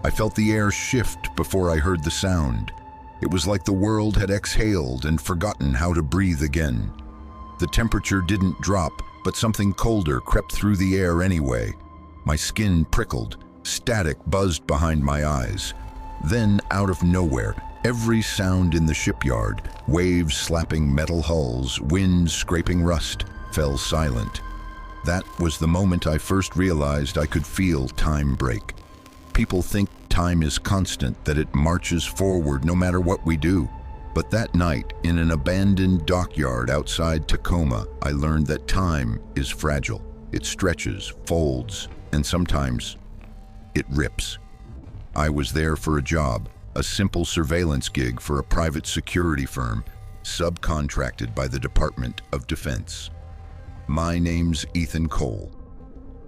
I felt the air shift before I heard the sound. It was like the world had exhaled and forgotten how to breathe again. The temperature didn't drop, but something colder crept through the air anyway. My skin prickled, static buzzed behind my eyes. Then, out of nowhere, every sound in the shipyard, waves slapping metal hulls, wind scraping rust, fell silent. That was the moment I first realized I could feel time break. People think time is constant, that it marches forward no matter what we do. But that night, in an abandoned dockyard outside Tacoma, I learned that time is fragile. It stretches, folds, and sometimes it rips. I was there for a job, a simple surveillance gig for a private security firm, subcontracted by the Department of Defense. My name's Ethan Cole.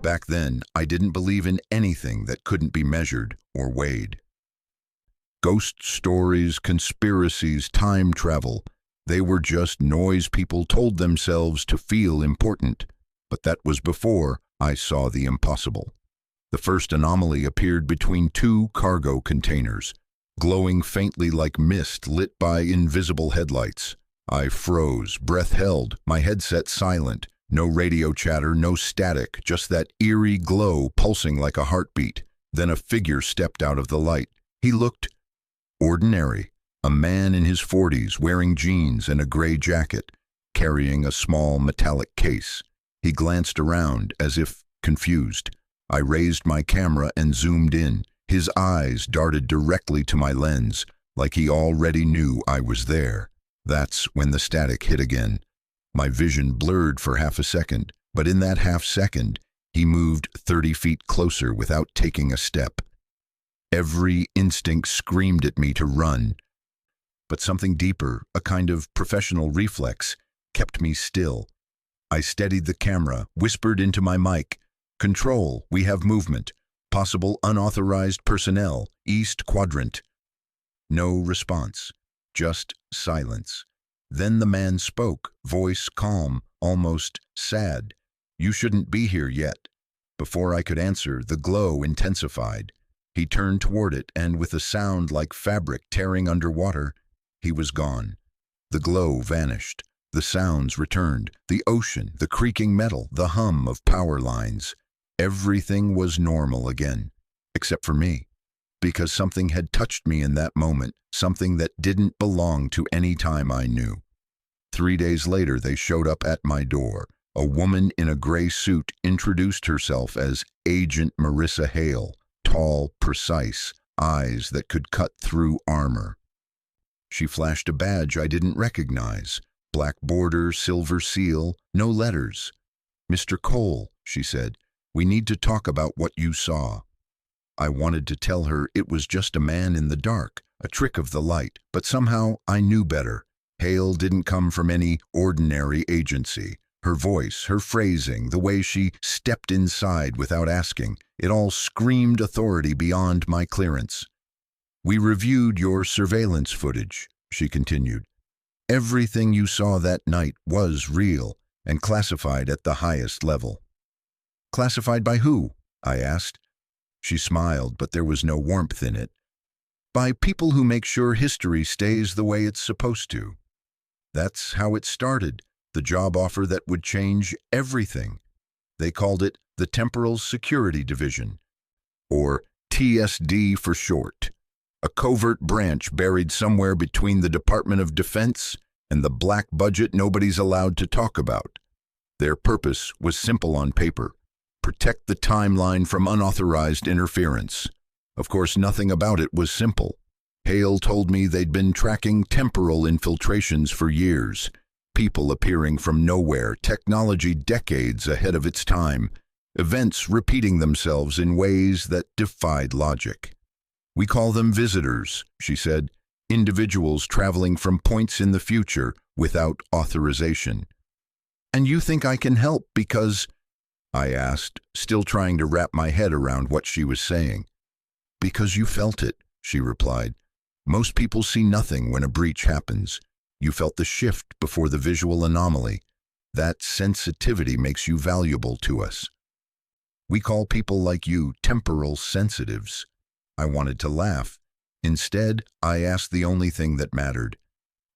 Back then, I didn't believe in anything that couldn't be measured or weighed. Ghost stories, conspiracies, time travel, they were just noise people told themselves to feel important. But that was before I saw the impossible. The first anomaly appeared between two cargo containers, glowing faintly like mist lit by invisible headlights. I froze, breath held, my headset silent. No radio chatter, no static, just that eerie glow pulsing like a heartbeat. Then a figure stepped out of the light. He looked ordinary, a man in his 40s wearing jeans and a gray jacket, carrying a small metallic case. He glanced around as if confused. I raised my camera and zoomed in. His eyes darted directly to my lens, like he already knew I was there. That's when the static hit again. My vision blurred for half a second, but in that half second, he moved 30 feet closer without taking a step. Every instinct screamed at me to run, but something deeper, a kind of professional reflex, kept me still. I steadied the camera, whispered into my mic, "Control, we have movement. Possible unauthorized personnel, East Quadrant." No response, just silence. Then the man spoke, voice calm, almost sad. "You shouldn't be here yet." Before I could answer, the glow intensified. He turned toward it, and with a sound like fabric tearing underwater, he was gone. The glow vanished. The sounds returned. The ocean, the creaking metal, the hum of power lines. Everything was normal again, except for me. Because something had touched me in that moment, something that didn't belong to any time I knew. 3 days later, they showed up at my door. A woman in a gray suit introduced herself as Agent Marissa Hale, tall, precise, eyes that could cut through armor. She flashed a badge I didn't recognize, black border, silver seal, no letters. "Mr. Cole," she said, "we need to talk about what you saw." I wanted to tell her it was just a man in the dark, a trick of the light, but somehow I knew better. Hale didn't come from any ordinary agency. Her voice, her phrasing, the way she stepped inside without asking, it all screamed authority beyond my clearance. "We reviewed your surveillance footage," she continued. "Everything you saw that night was real and classified at the highest level." "Classified by who?" I asked. She smiled, but there was no warmth in it. "By people who make sure history stays the way it's supposed to." That's how it started, the job offer that would change everything. They called it the Temporal Security Division, or TSD for short, a covert branch buried somewhere between the Department of Defense and the black budget nobody's allowed to talk about. Their purpose was simple on paper: protect the timeline from unauthorized interference. Of course, nothing about it was simple. Hale told me they'd been tracking temporal infiltrations for years, people appearing from nowhere, technology decades ahead of its time, events repeating themselves in ways that defied logic. "We call them visitors," she said, "individuals traveling from points in the future without authorization." "And you think I can help because—" I asked, still trying to wrap my head around what she was saying. "Because you felt it," she replied. "Most people see nothing when a breach happens. You felt the shift before the visual anomaly. That sensitivity makes you valuable to us. We call people like you temporal sensitives." I wanted to laugh. Instead, I asked the only thing that mattered.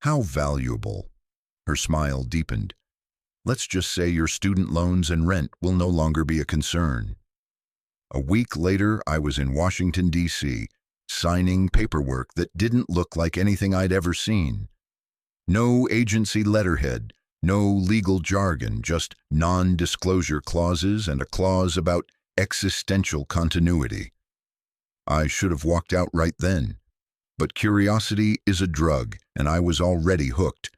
How valuable? Her smile deepened. Let's just say your student loans and rent will no longer be a concern. A week later, I was in Washington, D.C., signing paperwork that didn't look like anything I'd ever seen. No agency letterhead, no legal jargon, just non-disclosure clauses and a clause about existential continuity. I should have walked out right then. But curiosity is a drug, and I was already hooked.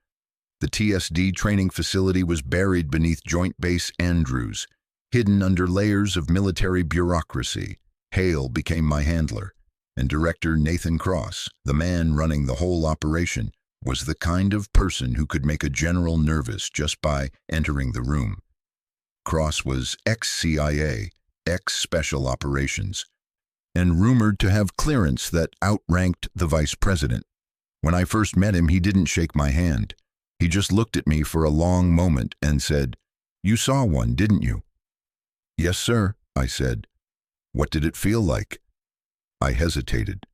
The TSD training facility was buried beneath Joint Base Andrews, hidden under layers of military bureaucracy. Hale became my handler, and Director Nathan Cross, the man running the whole operation, was the kind of person who could make a general nervous just by entering the room. Cross was ex-CIA, ex-Special Operations, and rumored to have clearance that outranked the vice president. When I first met him, he didn't shake my hand. He just looked at me for a long moment and said, "You saw one, didn't you?" "Yes, sir," I said. "What did it feel like?" I hesitated.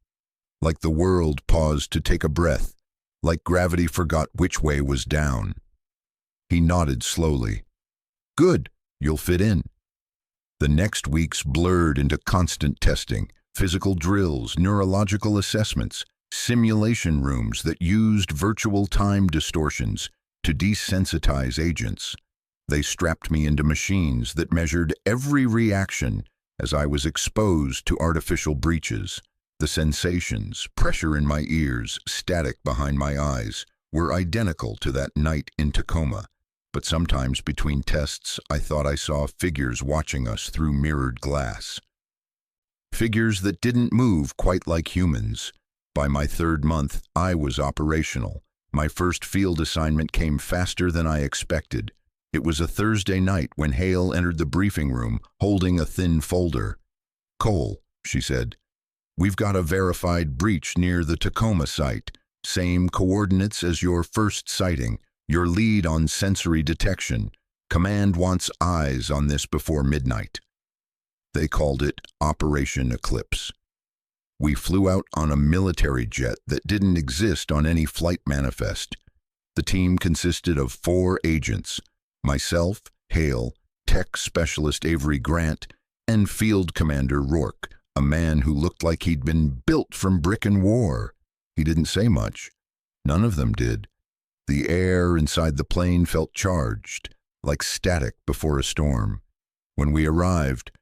Like the world paused to take a breath, like gravity forgot which way was down. He nodded slowly. "Good, you'll fit in." The next weeks blurred into constant testing, physical drills, neurological assessments, simulation rooms that used virtual time distortions to desensitize agents. They strapped me into machines that measured every reaction as I was exposed to artificial breaches. The sensations, pressure in my ears, static behind my eyes, were identical to that night in Tacoma. But sometimes between tests, I thought I saw figures watching us through mirrored glass. Figures that didn't move quite like humans. By my third month, I was operational. My first field assignment came faster than I expected. It was a Thursday night when Hale entered the briefing room, holding a thin folder. "Cole," she said, "we've got a verified breach near the Tacoma site. Same coordinates as your first sighting. Your lead on sensory detection. Command wants eyes on this before midnight." They called it Operation Eclipse. We flew out on a military jet that didn't exist on any flight manifest. The team consisted of 4 agents, myself, Hale, tech specialist Avery Grant, and Field Commander Rourke, a man who looked like he'd been built from brick and war. He didn't say much. None of them did. The air inside the plane felt charged, like static before a storm. When we arrived,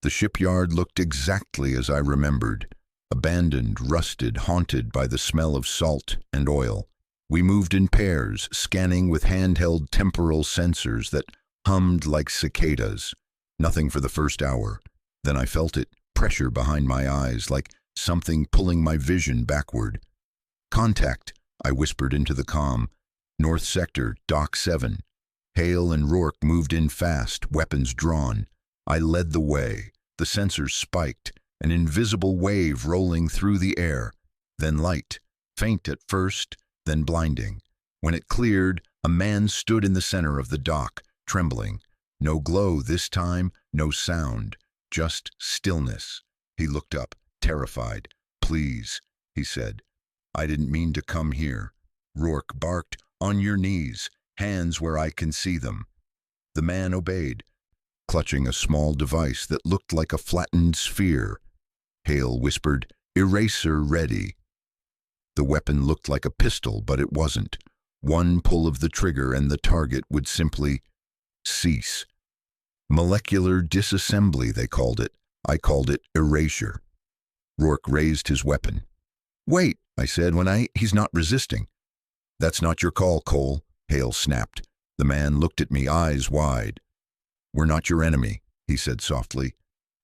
the shipyard looked exactly as I remembered. Abandoned, rusted, haunted by the smell of salt and oil. We moved in pairs, scanning with handheld temporal sensors that hummed like cicadas. Nothing for the first hour. Then I felt it, pressure behind my eyes, like something pulling my vision backward. "Contact," I whispered into the comm. "North Sector, Dock 7. Hale and Rourke moved in fast, weapons drawn. I led the way. The sensors spiked, an invisible wave rolling through the air. Then light, faint at first, then blinding. When it cleared, a man stood in the center of the dock, trembling. No glow this time, no sound, just stillness. He looked up, terrified. "Please," he said. "I didn't mean to come here." Rourke barked, "On your knees, hands where I can see them." The man obeyed, clutching a small device that looked like a flattened sphere. Hale whispered, "Eraser ready." The weapon looked like a pistol, but it wasn't. One pull of the trigger and the target would simply cease. Molecular disassembly, they called it. I called it erasure. Rourke raised his weapon. "Wait," I said, he's not resisting." "That's not your call, Cole," Hale snapped. The man looked at me, eyes wide. "We're not your enemy," he said softly.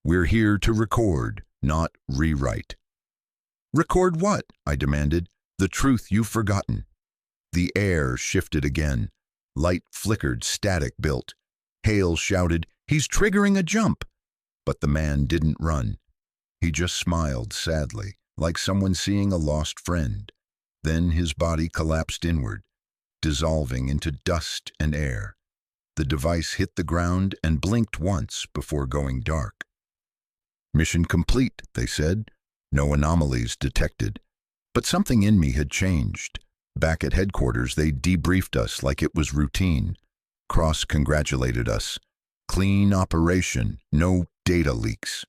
"We're here to record, not rewrite." "Record what?" I demanded. "The truth you've forgotten." The air shifted again. Light flickered, static built. Hale shouted, "He's triggering a jump!" But the man didn't run. He just smiled sadly, like someone seeing a lost friend. Then his body collapsed inward, dissolving into dust and air. The device hit the ground and blinked once before going dark. "Mission complete," they said. No anomalies detected. But something in me had changed. Back at headquarters, they debriefed us like it was routine. Cross congratulated us. Clean operation, no data leaks.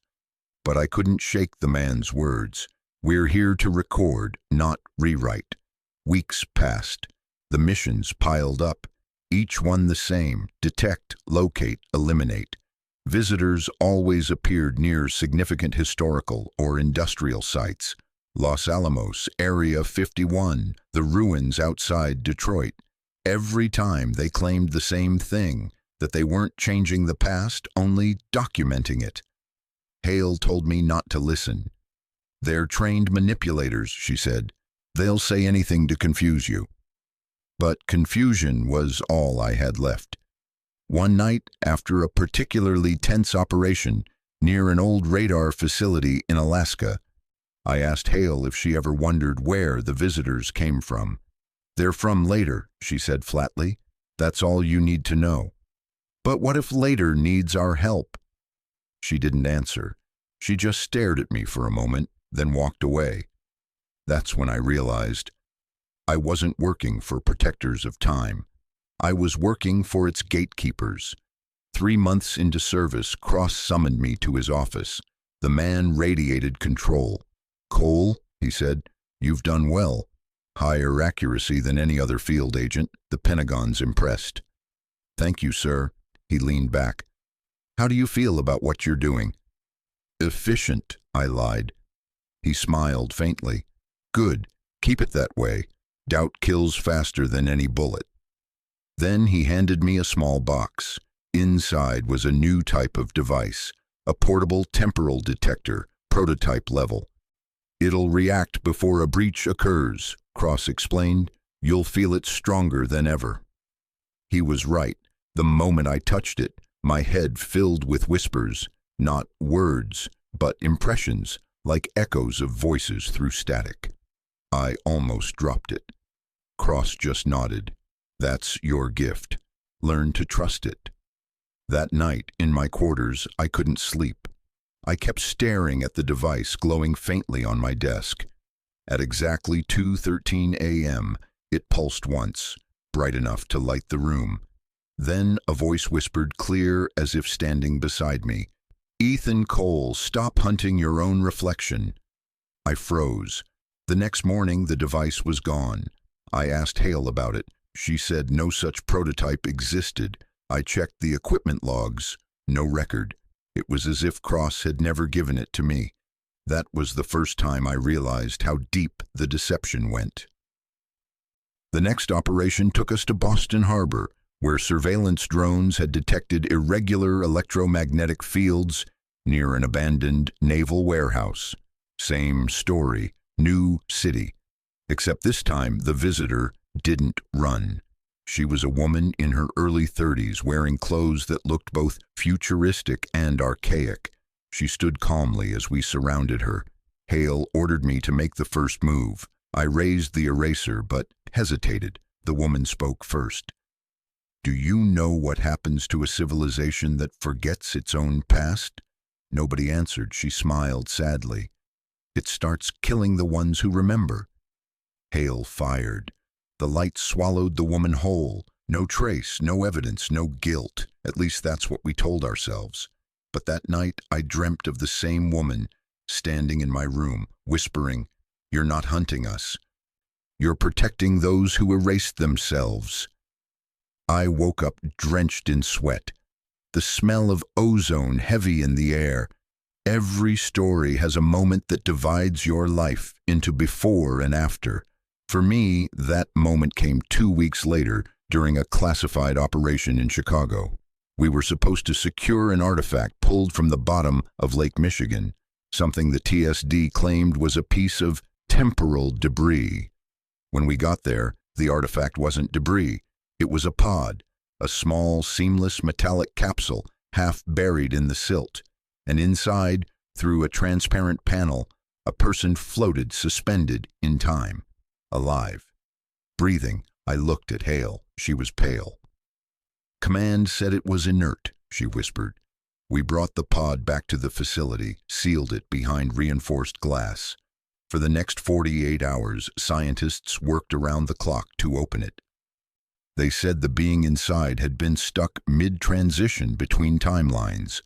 But I couldn't shake the man's words. We're here to record, not rewrite. Weeks passed. The missions piled up. Each one the same: detect, locate, eliminate. Visitors always appeared near significant historical or industrial sites. Los Alamos, Area 51, the ruins outside Detroit. Every time they claimed the same thing, that they weren't changing the past, only documenting it. Hale told me not to listen. They're trained manipulators, she said. They'll say anything to confuse you. But confusion was all I had left. One night, after a particularly tense operation near an old radar facility in Alaska, I asked Hale if she ever wondered where the visitors came from. They're from later, she said flatly. That's all you need to know. But what if later needs our help? She didn't answer. She just stared at me for a moment, then walked away. That's when I realized I wasn't working for protectors of time. I was working for its gatekeepers. 3 months into service, Cross summoned me to his office. The man radiated control. "Cole," he said, "you've done well. Higher accuracy than any other field agent. The Pentagon's impressed." "Thank you, sir." He leaned back. "How do you feel about what you're doing?" "Efficient," I lied. He smiled faintly. "Good. Keep it that way. Doubt kills faster than any bullet." Then he handed me a small box. Inside was a new type of device, a portable temporal detector, prototype level. "It'll react before a breach occurs," Cross explained. "You'll feel it stronger than ever." He was right. The moment I touched it, my head filled with whispers, not words, but impressions, like echoes of voices through static. I almost dropped it. Cross just nodded. "That's your gift. Learn to trust it." That night, in my quarters, I couldn't sleep. I kept staring at the device glowing faintly on my desk. At exactly 2:13 a.m., it pulsed once, bright enough to light the room. Then a voice whispered, clear as if standing beside me, "Ethan Cole, stop hunting your own reflection." I froze. The next morning, the device was gone. I asked Hale about it. She said no such prototype existed. I checked the equipment logs. No record. It was as if Cross had never given it to me. That was the first time I realized how deep the deception went. The next operation took us to Boston Harbor, where surveillance drones had detected irregular electromagnetic fields near an abandoned naval warehouse. Same story, new city. Except this time, the visitor didn't run. She was a woman in her early 30s, wearing clothes that looked both futuristic and archaic. She stood calmly as we surrounded her. Hale ordered me to make the first move. I raised the eraser, but hesitated. The woman spoke first. "Do you know what happens to a civilization that forgets its own past?" Nobody answered. She smiled sadly. "It starts killing the ones who remember." Hale fired. The light swallowed the woman whole. No trace, no evidence, no guilt. At least that's what we told ourselves. But that night I dreamt of the same woman, standing in my room, whispering, "You're not hunting us. You're protecting those who erased themselves." I woke up drenched in sweat. The smell of ozone heavy in the air. Every story has a moment that divides your life into before and after. For me, that moment came 2 weeks later during a classified operation in Chicago. We were supposed to secure an artifact pulled from the bottom of Lake Michigan, something the TSD claimed was a piece of temporal debris. When we got there, the artifact wasn't debris. It was a pod, a small, seamless metallic capsule half buried in the silt. And inside, through a transparent panel, a person floated suspended in time. Alive. Breathing. I looked at Hale. She was pale. "Command said it was inert," she whispered. We brought the pod back to the facility, sealed it behind reinforced glass. For the next 48 hours, scientists worked around the clock to open it. They said the being inside had been stuck mid-transition between timelines.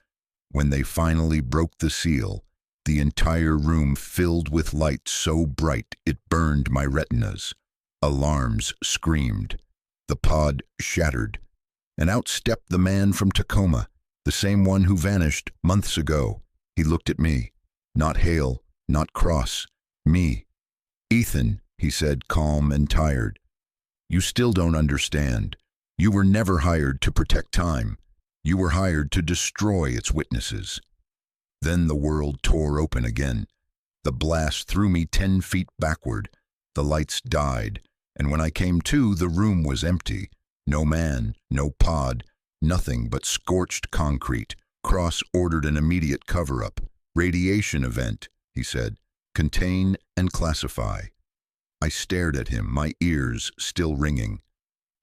When they finally broke the seal, the entire room filled with light so bright it burned my retinas. Alarms screamed. The pod shattered, and out stepped the man from Tacoma, the same one who vanished months ago. He looked at me, not Hale, not Cross, me. "Ethan," he said, calm and tired, "you still don't understand. You were never hired to protect time. You were hired to destroy its witnesses." Then the world tore open again. The blast threw me 10 feet backward. The lights died, and when I came to, the room was empty. No man, no pod, nothing but scorched concrete. Cross ordered an immediate cover-up. "Radiation event," he said. "Contain and classify." I stared at him, my ears still ringing.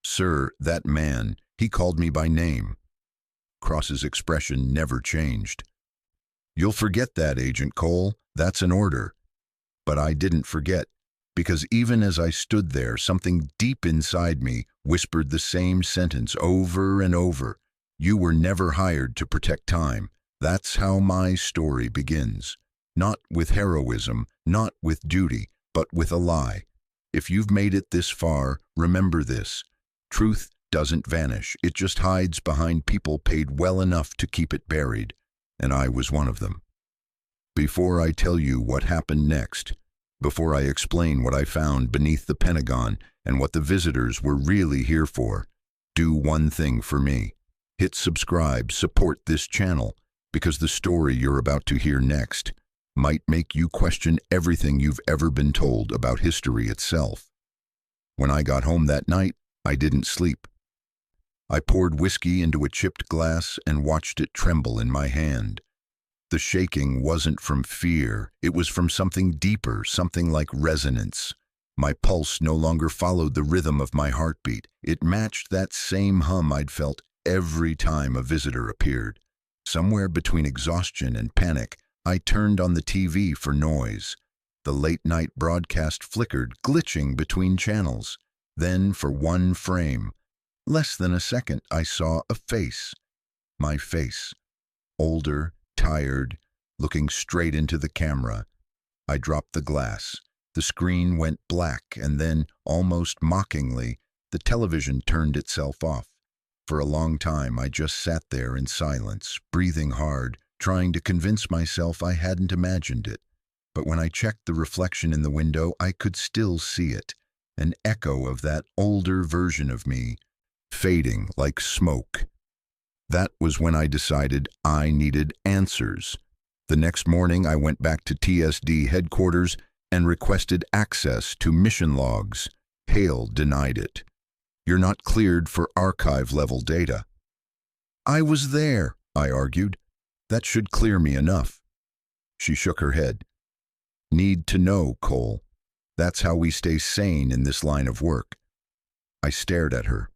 "Sir, that man, he called me by name." Cross's expression never changed. "You'll forget that, Agent Cole. That's an order." But I didn't forget, because even as I stood there, something deep inside me whispered the same sentence over and over. "You were never hired to protect time." That's how my story begins. Not with heroism, not with duty, but with a lie. If you've made it this far, remember this. Truth doesn't vanish. It just hides behind people paid well enough to keep it buried. And I was one of them. Before I tell you what happened next, before I explain what I found beneath the Pentagon and what the visitors were really here for, do one thing for me. Hit subscribe, support this channel, because the story you're about to hear next might make you question everything you've ever been told about history itself. When I got home that night, I didn't sleep. I poured whiskey into a chipped glass and watched it tremble in my hand. The shaking wasn't from fear, it was from something deeper, something like resonance. My pulse no longer followed the rhythm of my heartbeat. It matched that same hum I'd felt every time a visitor appeared. Somewhere between exhaustion and panic, I turned on the TV for noise. The late-night broadcast flickered, glitching between channels. Then, for one frame, less than a second, I saw a face. My face. Older, tired, looking straight into the camera. I dropped the glass. The screen went black, and then, almost mockingly, the television turned itself off. For a long time, I just sat there in silence, breathing hard, trying to convince myself I hadn't imagined it. But when I checked the reflection in the window, I could still see it, an echo of that older version of me, fading like smoke. That was when I decided I needed answers. The next morning, I went back to TSD headquarters and requested access to mission logs. Hale denied it. "You're not cleared for archive-level data." "I was there," I argued. "That should clear me enough." She shook her head. "Need to know, Cole. That's how we stay sane in this line of work." I stared at her.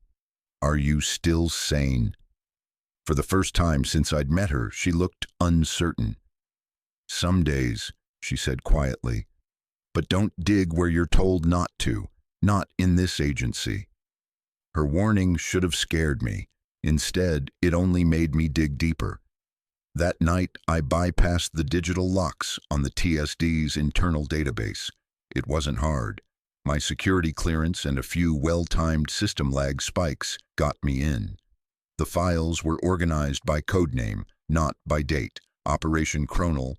"Are you still sane?" For the first time since I'd met her, she looked uncertain. "Some days," she said quietly, "but don't dig where you're told not to, not in this agency." Her warning should have scared me. Instead, it only made me dig deeper. That night, I bypassed the digital locks on the TSD's internal database. It wasn't hard. My security clearance and a few well-timed system lag spikes got me in. The files were organized by codename, not by date. Operation Chronal,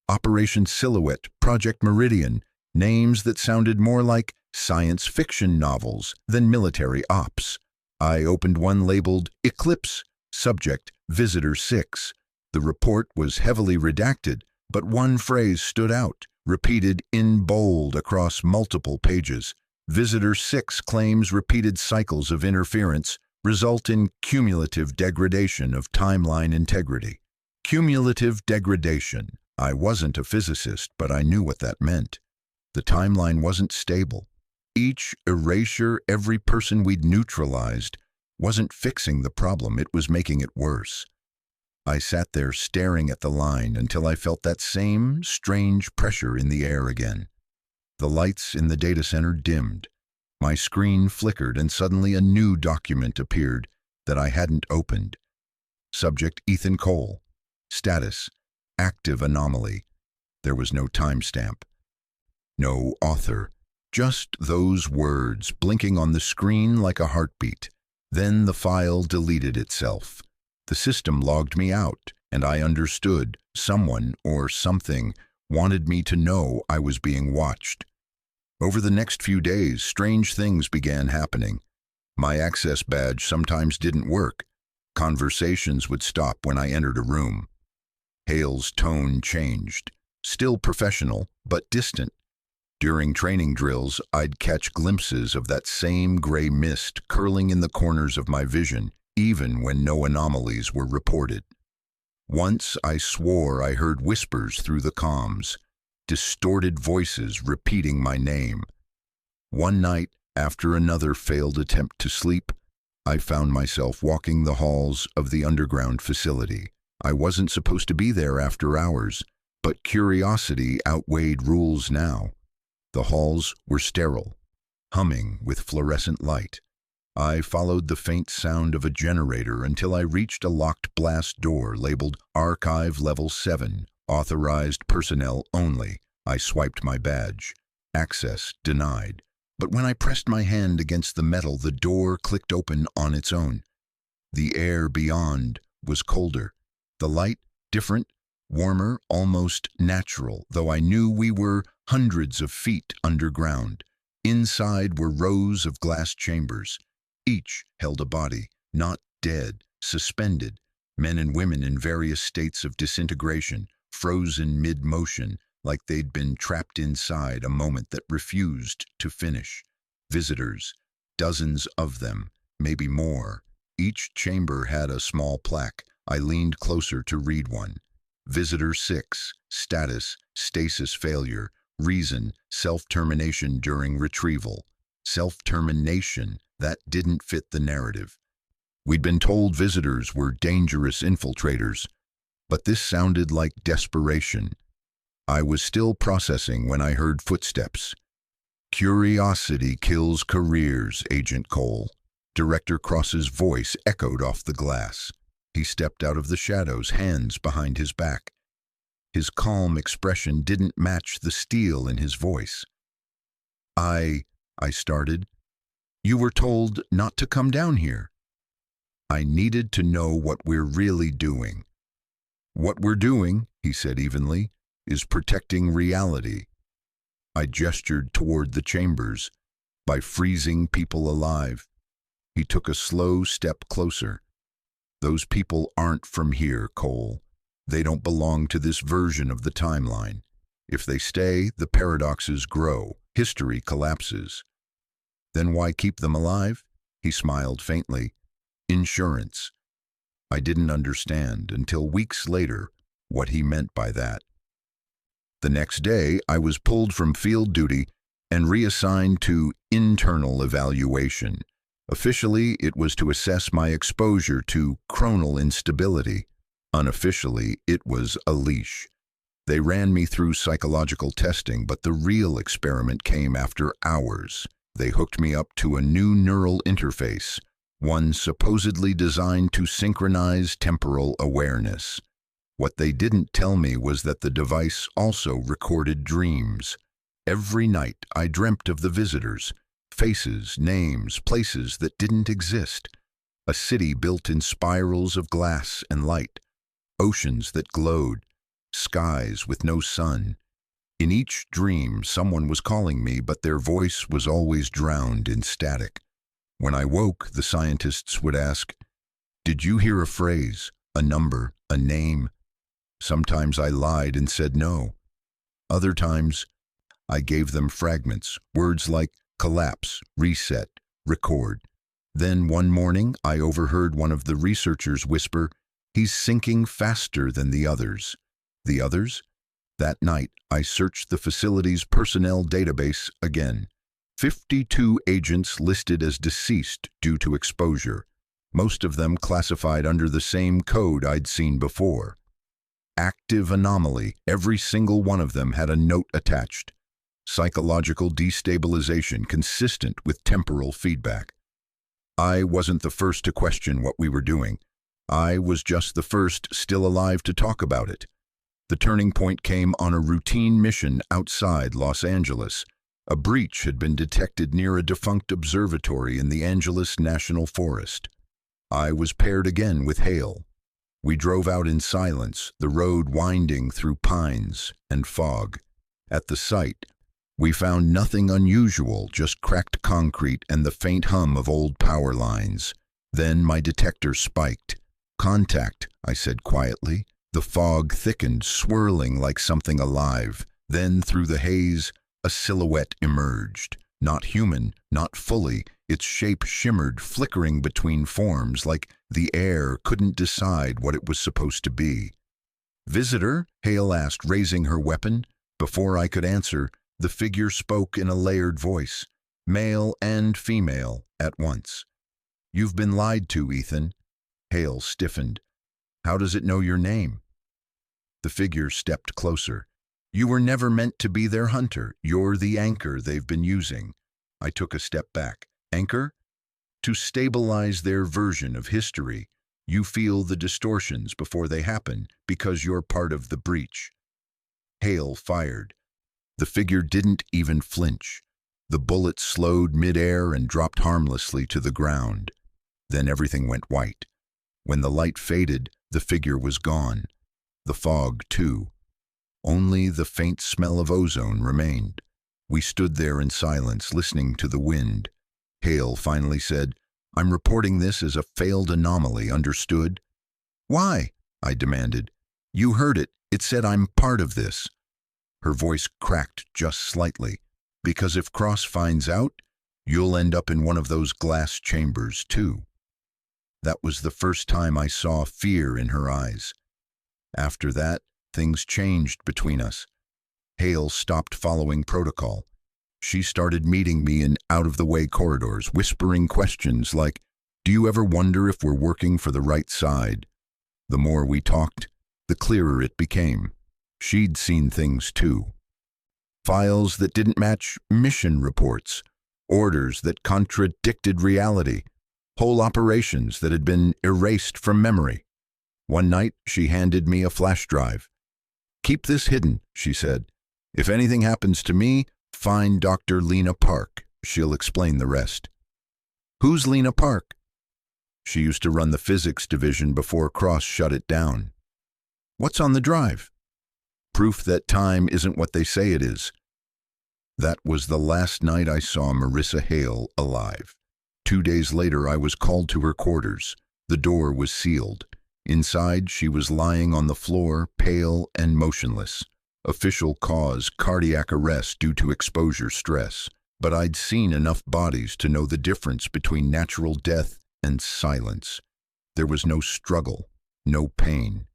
Operation Silhouette, Project Meridian, names that sounded more like science fiction novels than military ops. I opened one labeled Eclipse, subject Visitor 6. The report was heavily redacted, but one phrase stood out, repeated in bold across multiple pages. Visitor 6 claims repeated cycles of interference result in cumulative degradation of timeline integrity. Cumulative degradation. I wasn't a physicist, but I knew what that meant. The timeline wasn't stable. Each erasure, every person we'd neutralized, wasn't fixing the problem, it was making it worse. I sat there staring at the line until I felt that same strange pressure in the air again. The lights in the data center dimmed. My screen flickered and suddenly a new document appeared that I hadn't opened. Subject Ethan Cole. Status: active anomaly. There was no timestamp. No author. Just those words blinking on the screen like a heartbeat. Then the file deleted itself. The system logged me out, and I understood someone or something wanted me to know I was being watched. Over the next few days, strange things began happening. My access badge sometimes didn't work. Conversations would stop when I entered a room. Hale's tone changed. Still professional, but distant. During training drills, I'd catch glimpses of that same gray mist curling in the corners of my vision, even when no anomalies were reported. Once I swore I heard whispers through the comms, distorted voices repeating my name. One night, after another failed attempt to sleep, I found myself walking the halls of the underground facility. I wasn't supposed to be there after hours, but curiosity outweighed rules now. The halls were sterile, humming with fluorescent light. I followed the faint sound of a generator until I reached a locked blast door labeled Archive Level 7, authorized personnel only. I swiped my badge. Access denied. But when I pressed my hand against the metal, the door clicked open on its own. The air beyond was colder. The light different, warmer, almost natural, though I knew we were hundreds of feet underground. Inside were rows of glass chambers. Each held a body, not dead, suspended, men and women in various states of disintegration, frozen mid-motion, like they'd been trapped inside a moment that refused to finish. Visitors, dozens of them, maybe more. Each chamber had a small plaque. I leaned closer to read one. Visitor 6, status, stasis failure, reason, self-termination during retrieval. Self-termination, that didn't fit the narrative. We'd been told visitors were dangerous infiltrators, but this sounded like desperation. I was still processing when I heard footsteps. Curiosity kills careers, Agent Cole. Director Cross's voice echoed off the glass. He stepped out of the shadows, hands behind his back. His calm expression didn't match the steel in his voice. I started. You were told not to come down here. I needed to know what we're really doing. What we're doing, he said evenly, is protecting reality. I gestured toward the chambers. By freezing people alive. He took a slow step closer. Those people aren't from here, Cole. They don't belong to this version of the timeline. If they stay, the paradoxes grow. History collapses. Then why keep them alive? He smiled faintly. Insurance. I didn't understand until weeks later what he meant by that. The next day, I was pulled from field duty and reassigned to internal evaluation. Officially, it was to assess my exposure to chronal instability. Unofficially, it was a leash. They ran me through psychological testing, but the real experiment came after hours. They hooked me up to a new neural interface, one supposedly designed to synchronize temporal awareness. What they didn't tell me was that the device also recorded dreams. Every night I dreamt of the visitors, faces, names, places that didn't exist. A city built in spirals of glass and light, oceans that glowed, skies with no sun. In each dream, someone was calling me, but their voice was always drowned in static. When I woke, the scientists would ask, "Did you hear a phrase, a number, a name?" Sometimes I lied and said no. Other times, I gave them fragments, words like collapse, reset, record. Then one morning, I overheard one of the researchers whisper, "He's sinking faster than the others." The others? That night, I searched the facility's personnel database again. 52 agents listed as deceased due to exposure. most of them classified under the same code I'd seen before. Active anomaly, every single one of them had a note attached. Psychological destabilization consistent with temporal feedback. I wasn't the first to question what we were doing. I was just the first still alive to talk about it. The turning point came on a routine mission outside Los Angeles. A breach had been detected near a defunct observatory in the Angeles National Forest. I was paired again with Hale. We drove out in silence, the road winding through pines and fog. At the site, we found nothing unusual, just cracked concrete and the faint hum of old power lines. Then my detector spiked. "Contact," I said quietly. The fog thickened, swirling like something alive. Then through the haze, a silhouette emerged. Not human, not fully. Its shape shimmered, flickering between forms, like the air couldn't decide what it was supposed to be. "Visitor?" Hale asked, raising her weapon. Before I could answer, the figure spoke in a layered voice, male and female at once. "You've been lied to, Ethan." Hale stiffened. "How does it know your name?" The figure stepped closer. "You were never meant to be their hunter. You're the anchor they've been using." I took a step back. "Anchor?" "To stabilize their version of history. You feel the distortions before they happen because you're part of the breach." Hale fired. The figure didn't even flinch. The bullet slowed midair and dropped harmlessly to the ground. Then everything went white. When the light faded, the figure was gone. The fog, too. Only the faint smell of ozone remained. We stood there in silence, listening to the wind. Hale finally said, "I'm reporting this as a failed anomaly, understood?" "Why?" I demanded. "You heard it. It said I'm part of this." Her voice cracked just slightly. "Because if Cross finds out, you'll end up in one of those glass chambers, too." That was the first time I saw fear in her eyes. After that, things changed between us. Hale stopped following protocol. She started meeting me in out-of-the-way corridors, whispering questions like, "Do you ever wonder if we're working for the right side?" The more we talked, the clearer it became. She'd seen things too. Files that didn't match mission reports, orders that contradicted reality, whole operations that had been erased from memory. One night, she handed me a flash drive. "Keep this hidden," she said. "If anything happens to me, find Dr. Lena Park. She'll explain the rest." "Who's Lena Park?" "She used to run the physics division before Cross shut it down." "What's on the drive?" "Proof that time isn't what they say it is." That was the last night I saw Marissa Hale alive. 2 days later, I was called to her quarters. The door was sealed. Inside, she was lying on the floor, pale and motionless. Official cause, cardiac arrest due to exposure stress. But I'd seen enough bodies to know the difference between natural death and silence. There was no struggle, no pain,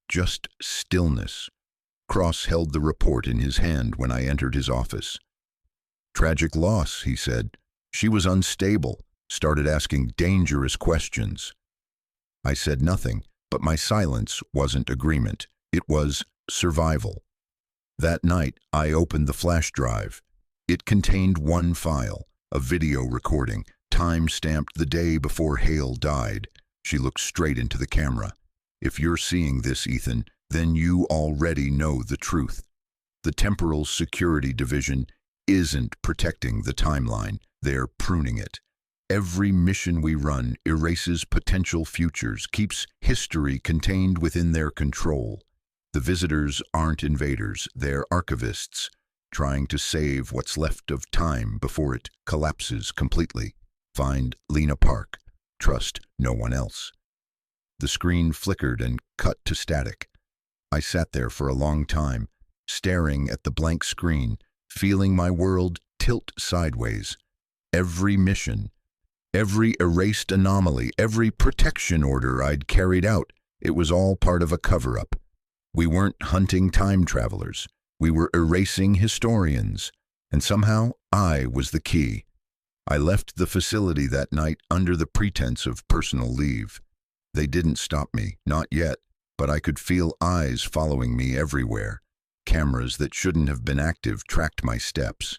just stillness. Cross held the report in his hand when I entered his office. "Tragic loss," he said. "She was unstable, started asking dangerous questions." I said nothing, but my silence wasn't agreement. It was survival. That night, I opened the flash drive. It contained one file, a video recording, time-stamped the day before Hale died. She looked straight into the camera. "If you're seeing this, Ethan, then you already know the truth. The Temporal Security Division isn't protecting the timeline. They're pruning it. Every mission we run erases potential futures, keeps history contained within their control. The visitors aren't invaders, they're archivists, trying to save what's left of time before it collapses completely. Find Lena Park. Trust no one else." The screen flickered and cut to static. I sat there for a long time, staring at the blank screen, feeling my world tilt sideways. Every mission, every erased anomaly, every protection order I'd carried out, it was all part of a cover-up. We weren't hunting time travelers. We were erasing historians. And somehow, I was the key. I left the facility that night under the pretense of personal leave. They didn't stop me, not yet, but I could feel eyes following me everywhere. Cameras that shouldn't have been active tracked my steps.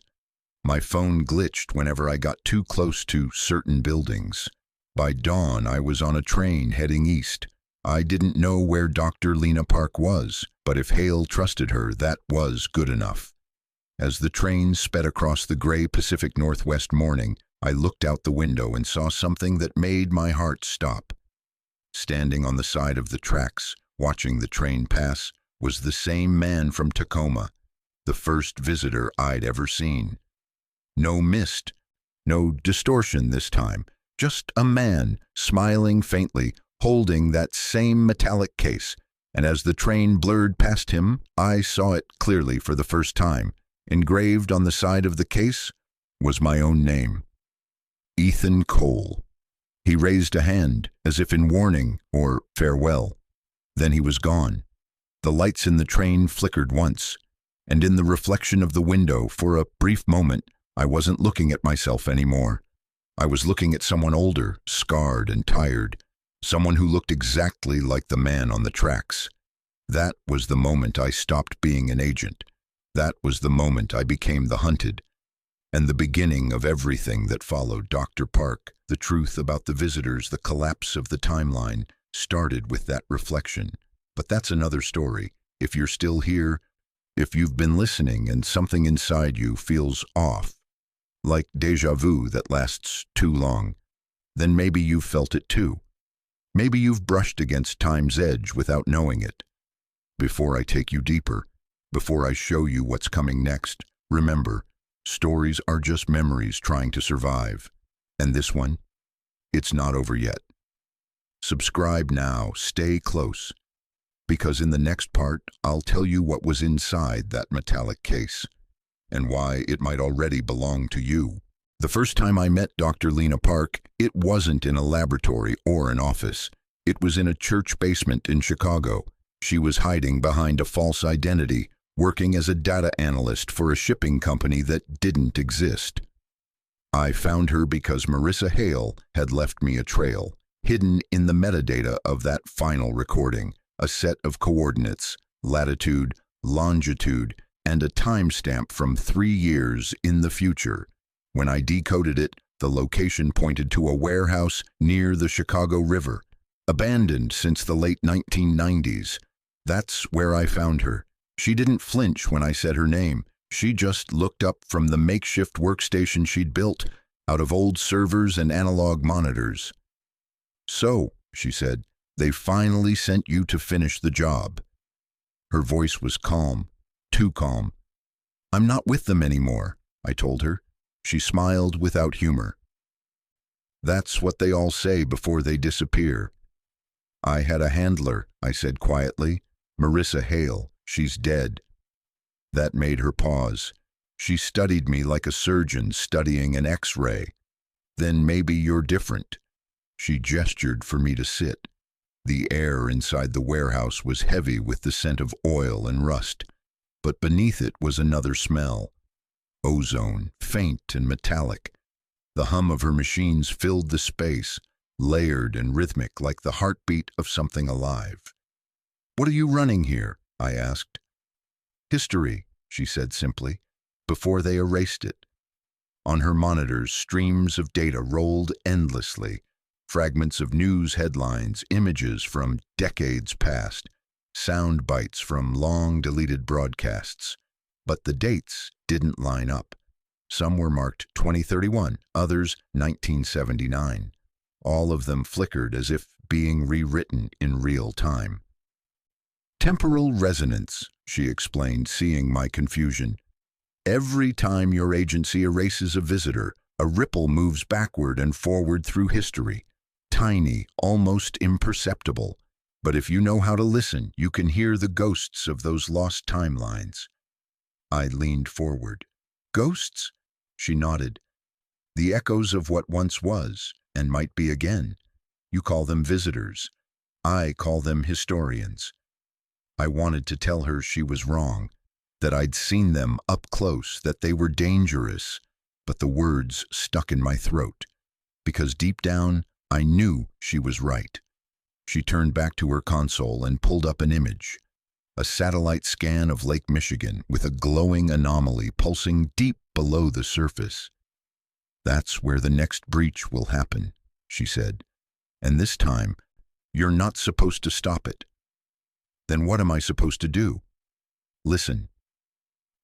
My phone glitched whenever I got too close to certain buildings. By dawn, I was on a train heading east. I didn't know where Dr. Lena Park was, but if Hale trusted her, that was good enough. As the train sped across the gray Pacific Northwest morning, I looked out the window and saw something that made my heart stop. Standing on the side of the tracks, watching the train pass, was the same man from Tacoma, the first visitor I'd ever seen. No mist, no distortion this time, just a man, smiling faintly, holding that same metallic case, and as the train blurred past him, I saw it clearly for the first time. Engraved on the side of the case was my own name. Ethan Cole. He raised a hand, as if in warning or farewell. Then he was gone. The lights in the train flickered once, and in the reflection of the window, for a brief moment, I wasn't looking at myself anymore. I was looking at someone older, scarred and tired, someone who looked exactly like the man on the tracks. That was the moment I stopped being an agent. That was the moment I became the hunted. And the beginning of everything that followed. Dr. Park, the truth about the visitors, the collapse of the timeline, started with that reflection. But that's another story. If you're still here, if you've been listening and something inside you feels off, like déjà vu that lasts too long, then maybe you've felt it too. Maybe you've brushed against time's edge without knowing it. Before I take you deeper, before I show you what's coming next, remember, stories are just memories trying to survive. And this one, it's not over yet. Subscribe now, stay close, because in the next part, I'll tell you what was inside that metallic case, and why it might already belong to you. The first time I met Dr. Lena Park, it wasn't in a laboratory or an office. It was in a church basement in Chicago. She was hiding behind a false identity, working as a data analyst for a shipping company that didn't exist. I found her because Marissa Hale had left me a trail, hidden in the metadata of that final recording, a set of coordinates, latitude, longitude, and a timestamp from 3 years in the future. When I decoded it, the location pointed to a warehouse near the Chicago River, abandoned since the late 1990s. That's where I found her. She didn't flinch when I said her name. She just looked up from the makeshift workstation she'd built out of old servers and analog monitors. "So," she said, "they finally sent you to finish the job." Her voice was calm, too calm. "I'm not with them anymore," I told her. She smiled without humor. "That's what they all say before they disappear." "I had a handler," I said quietly. "Marissa Hale. She's dead." That made her pause. She studied me like a surgeon studying an X-ray. "Then maybe you're different." She gestured for me to sit. The air inside the warehouse was heavy with the scent of oil and rust, but beneath it was another smell. Ozone, faint and metallic. The hum of her machines filled the space, layered and rhythmic like the heartbeat of something alive. "What are you running here?" I asked. "History," she said simply, before they erased it. On her monitors, streams of data rolled endlessly, fragments of news headlines, images from decades past, sound bites from long-deleted broadcasts. But the dates didn't line up. Some were marked 2031, others 1979. All of them flickered as if being rewritten in real time. "Temporal resonance," she explained, seeing my confusion. "Every time your agency erases a visitor, a ripple moves backward and forward through history. Tiny, almost imperceptible. But if you know how to listen, you can hear the ghosts of those lost timelines." I leaned forward. "Ghosts?" She nodded. "The echoes of what once was, and might be again. You call them visitors. I call them historians." I wanted to tell her she was wrong, that I'd seen them up close, that they were dangerous, but the words stuck in my throat, because deep down, I knew she was right. She turned back to her console and pulled up an image, a satellite scan of Lake Michigan with a glowing anomaly pulsing deep below the surface. "That's where the next breach will happen," she said. "And this time, you're not supposed to stop it." "Then what am I supposed to do?" "Listen."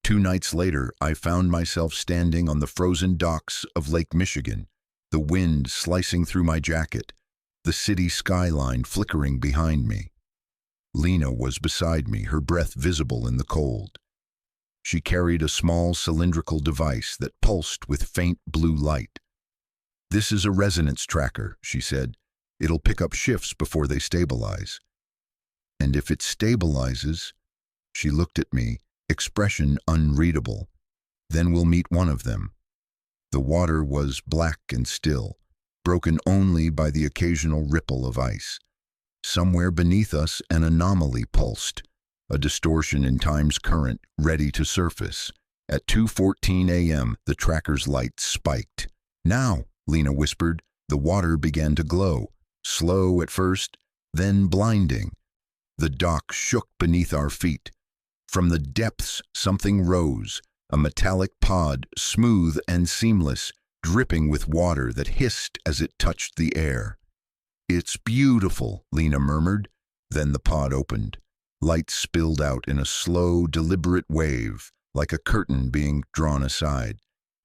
2 nights later, I found myself standing on the frozen docks of Lake Michigan, the wind slicing through my jacket, the city skyline flickering behind me. Lena was beside me, her breath visible in the cold. She carried a small cylindrical device that pulsed with faint blue light. "This is a resonance tracker," she said. "It'll pick up shifts before they stabilize." "And if it stabilizes," she looked at me, expression unreadable, "then we'll meet one of them." The water was black and still, broken only by the occasional ripple of ice. Somewhere beneath us an anomaly pulsed, a distortion in time's current ready to surface. At 2:14 a.m., the tracker's light spiked. "Now," Lena whispered. The water began to glow, slow at first, then blinding. The dock shook beneath our feet. From the depths, something rose, a metallic pod, smooth and seamless, dripping with water that hissed as it touched the air. "It's beautiful," Lena murmured. Then the pod opened. Light spilled out in a slow, deliberate wave, like a curtain being drawn aside.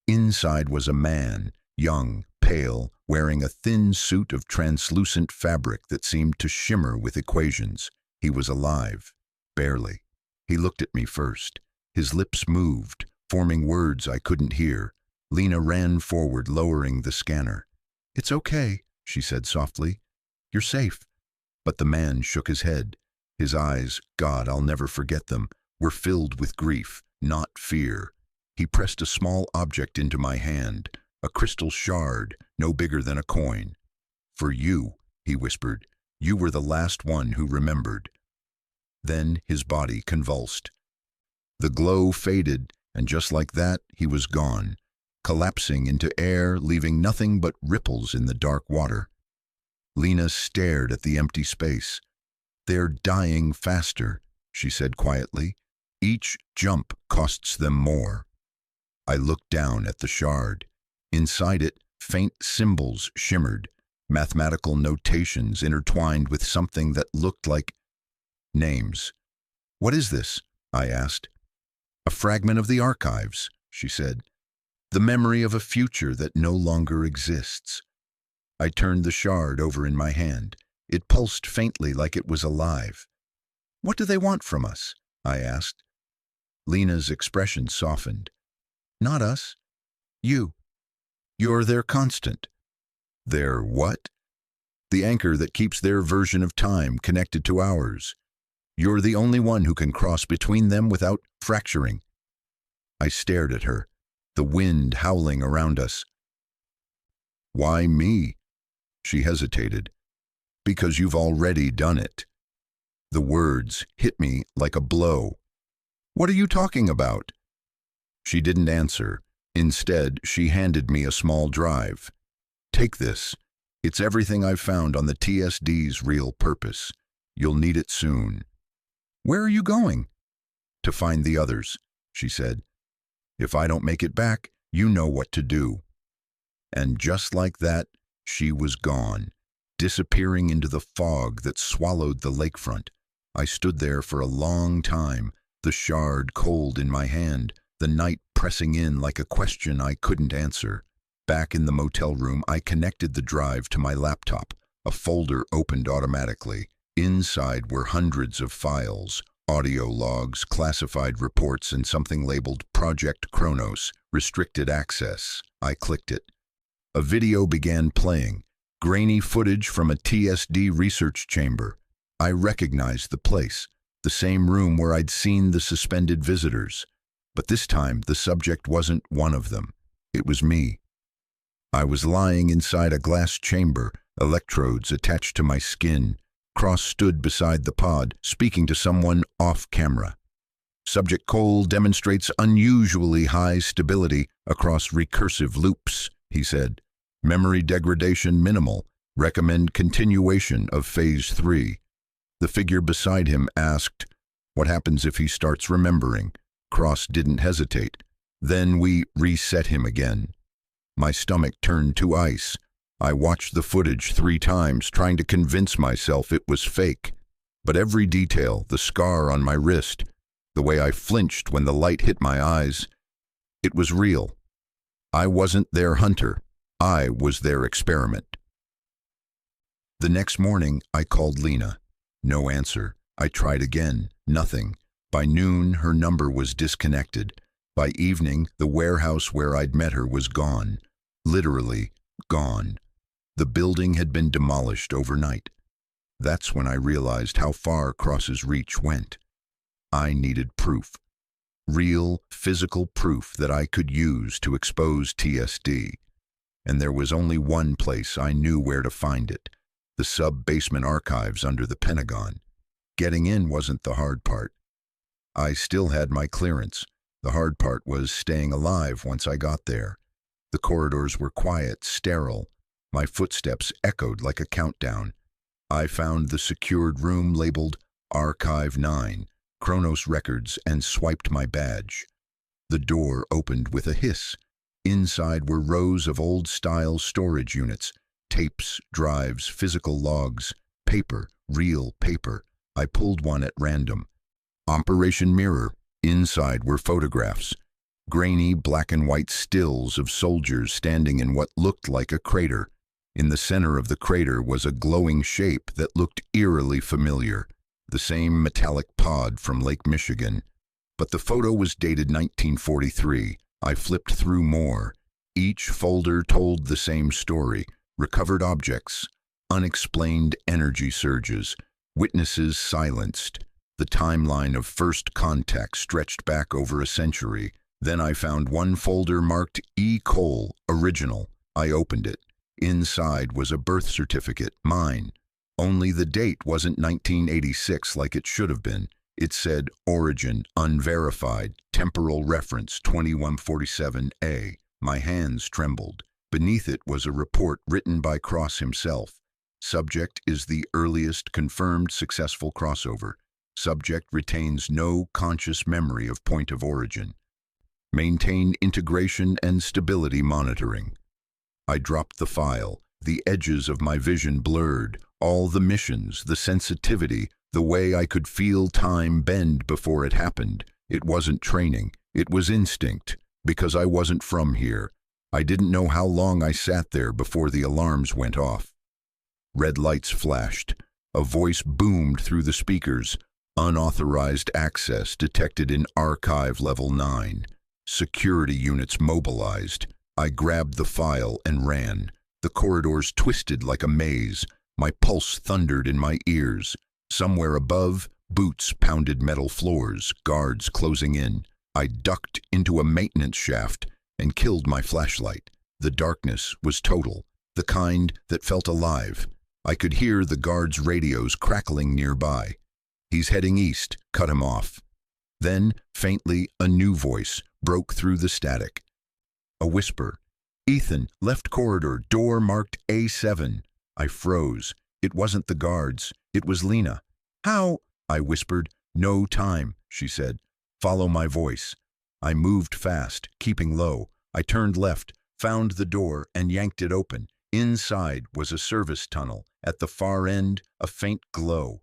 Inside was a man, young, pale, wearing a thin suit of translucent fabric that seemed to shimmer with equations. He was alive, barely. He looked at me first. His lips moved, forming words I couldn't hear. Lena ran forward, lowering the scanner. "It's okay," she said softly. "You're safe." But the man shook his head. His eyes, God, I'll never forget them, were filled with grief, not fear. He pressed a small object into my hand, a crystal shard, no bigger than a coin. "For you," he whispered. "You were the last one who remembered." Then his body convulsed. The glow faded, and just like that, he was gone, collapsing into air, leaving nothing but ripples in the dark water. Lena stared at the empty space. "They're dying faster," she said quietly. "Each jump costs them more." I looked down at the shard. Inside it, faint symbols shimmered, mathematical notations intertwined with something that looked like names. "What is this?" I asked. "A fragment of the archives," she said. "The memory of a future that no longer exists." I turned the shard over in my hand. It pulsed faintly like it was alive. "What do they want from us?" I asked. Lena's expression softened. "Not us. You. You're their constant." "Their what?" "The anchor that keeps their version of time connected to ours. You're the only one who can cross between them without fracturing." I stared at her, the wind howling around us. "Why me?" She hesitated. "Because you've already done it." The words hit me like a blow. "What are you talking about?" She didn't answer. Instead, she handed me a small drive. "Take this. It's everything I've found on the TSD's real purpose. You'll need it soon." "Where are you going?" "To find the others," she said. "If I don't make it back, you know what to do." And just like that, she was gone, disappearing into the fog that swallowed the lakefront. I stood there for a long time, the shard cold in my hand, the night pressing in like a question I couldn't answer. Back in the motel room, I connected the drive to my laptop. A folder opened automatically. Inside were hundreds of files, audio logs, classified reports, and something labeled Project Kronos, restricted access. I clicked it. A video began playing, grainy footage from a TSD research chamber. I recognized the place, the same room where I'd seen the suspended visitors. But this time, the subject wasn't one of them. It was me. I was lying inside a glass chamber, electrodes attached to my skin. Cross stood beside the pod, speaking to someone off camera. Subject Cole demonstrates unusually high stability across recursive loops, he said. Memory degradation minimal. Recommend continuation of Phase 3. The figure beside him asked, "What happens if he starts remembering?" Cross didn't hesitate. "Then we reset him again." My stomach turned to ice. I watched the footage 3 times, trying to convince myself it was fake. But every detail, the scar on my wrist, the way I flinched when the light hit my eyes, it was real. I wasn't their hunter. I was their experiment. The next morning, I called Lena. No answer. I tried again. Nothing. By noon, her number was disconnected. By evening, the warehouse where I'd met her was gone. Literally gone. The building had been demolished overnight. That's when I realized how far Cross's reach went. I needed proof. Real, physical proof that I could use to expose TSD. And there was only one place I knew where to find it: the sub-basement archives under the Pentagon. Getting in wasn't the hard part. I still had my clearance. The hard part was staying alive once I got there. The corridors were quiet, sterile. My footsteps echoed like a countdown. I found the secured room labeled Archive 9, Chronos Records, and swiped my badge. The door opened with a hiss. Inside were rows of old-style storage units, tapes, drives, physical logs, paper, real paper. I pulled one at random. Operation Mirror. Inside were photographs. Grainy black and white stills of soldiers standing in what looked like a crater. In the center of the crater was a glowing shape that looked eerily familiar. The same metallic pod from Lake Michigan. But the photo was dated 1943. I flipped through more. Each folder told the same story. Recovered objects, unexplained energy surges, witnesses silenced. The timeline of first contact stretched back over a century. Then I found one folder marked E. Cole, Original. I opened it. Inside was a birth certificate, mine. Only the date wasn't 1986 like it should have been. It said Origin, Unverified, Temporal Reference 2147A. My hands trembled. Beneath it was a report written by Cross himself. Subject is the earliest confirmed successful crossover. Subject retains no conscious memory of point of origin. Maintain integration and stability monitoring. I dropped the file. The edges of my vision blurred. All the missions, the sensitivity, the way I could feel time bend before it happened. It wasn't training. It was instinct. Because I wasn't from here. I didn't know how long I sat there before the alarms went off. Red lights flashed. A voice boomed through the speakers. Unauthorized access detected in Archive Level 9. Security units mobilized. I grabbed the file and ran. The corridors twisted like a maze. My pulse thundered in my ears. Somewhere above, boots pounded metal floors, guards closing in. I ducked into a maintenance shaft and killed my flashlight. The darkness was total, the kind that felt alive. I could hear the guards' radios crackling nearby. "He's heading east, cut him off." Then, faintly, a new voice broke through the static. A whisper. "Ethan, left corridor, door marked A7. I froze. It wasn't the guards. It was Lena. "How?" I whispered. "No time," she said. "Follow my voice." I moved fast, keeping low. I turned left, found the door, and yanked it open. Inside was a service tunnel. At the far end, a faint glow.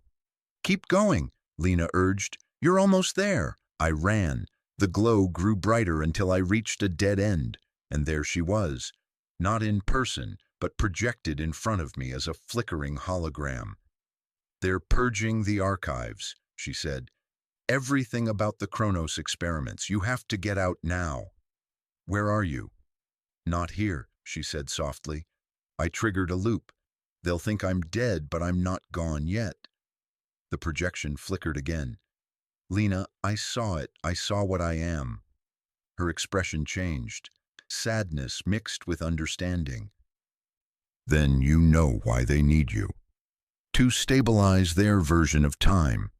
"Keep going," Lena urged. "You're almost there." I ran. The glow grew brighter until I reached a dead end. And there she was. Not in person, but projected in front of me as a flickering hologram. "They're purging the archives," she said. "Everything about the Chronos experiments. You have to get out now." "Where are you?" "Not here," she said softly. I triggered a loop. "They'll think I'm dead, but I'm not gone yet." The projection flickered again. "Lena, I saw it. I saw what I am." Her expression changed. Sadness mixed with understanding. "Then you know why they need you. To stabilize their version of time."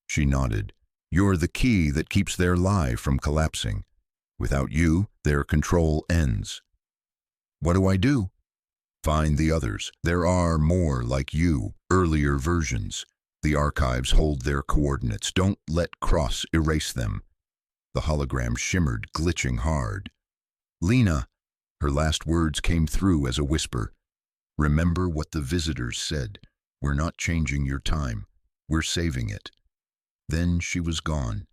She nodded. You're the key that keeps their lie from collapsing. Without you, their control ends. What do I do? Find the others. There are more like you, earlier versions. The archives hold their coordinates. Don't let Cross erase them. The hologram shimmered, glitching hard. Lena, her last words came through as a whisper. Remember what the visitors said. We're not changing your time. We're saving it. Then she was gone.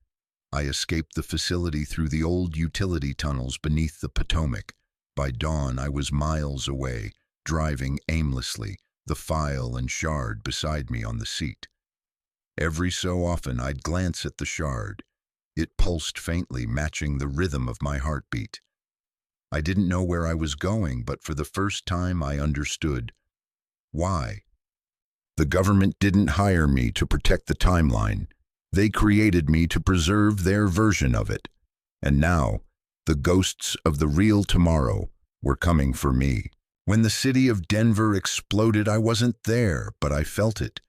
I escaped the facility through the old utility tunnels beneath the Potomac. By dawn, I was miles away, driving aimlessly, the file and shard beside me on the seat. Every so often, I'd glance at the shard. It pulsed faintly, matching the rhythm of my heartbeat. I didn't know where I was going, but for the first time I understood. Why? The government didn't hire me to protect the timeline. They created me to preserve their version of it. And now, the ghosts of the real tomorrow were coming for me. When the city of Denver exploded, I wasn't there, but I felt it.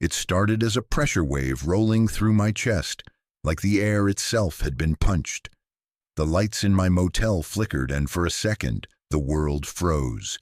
It started as a pressure wave rolling through my chest, like the air itself had been punched. The lights in my motel flickered, and for a second, the world froze.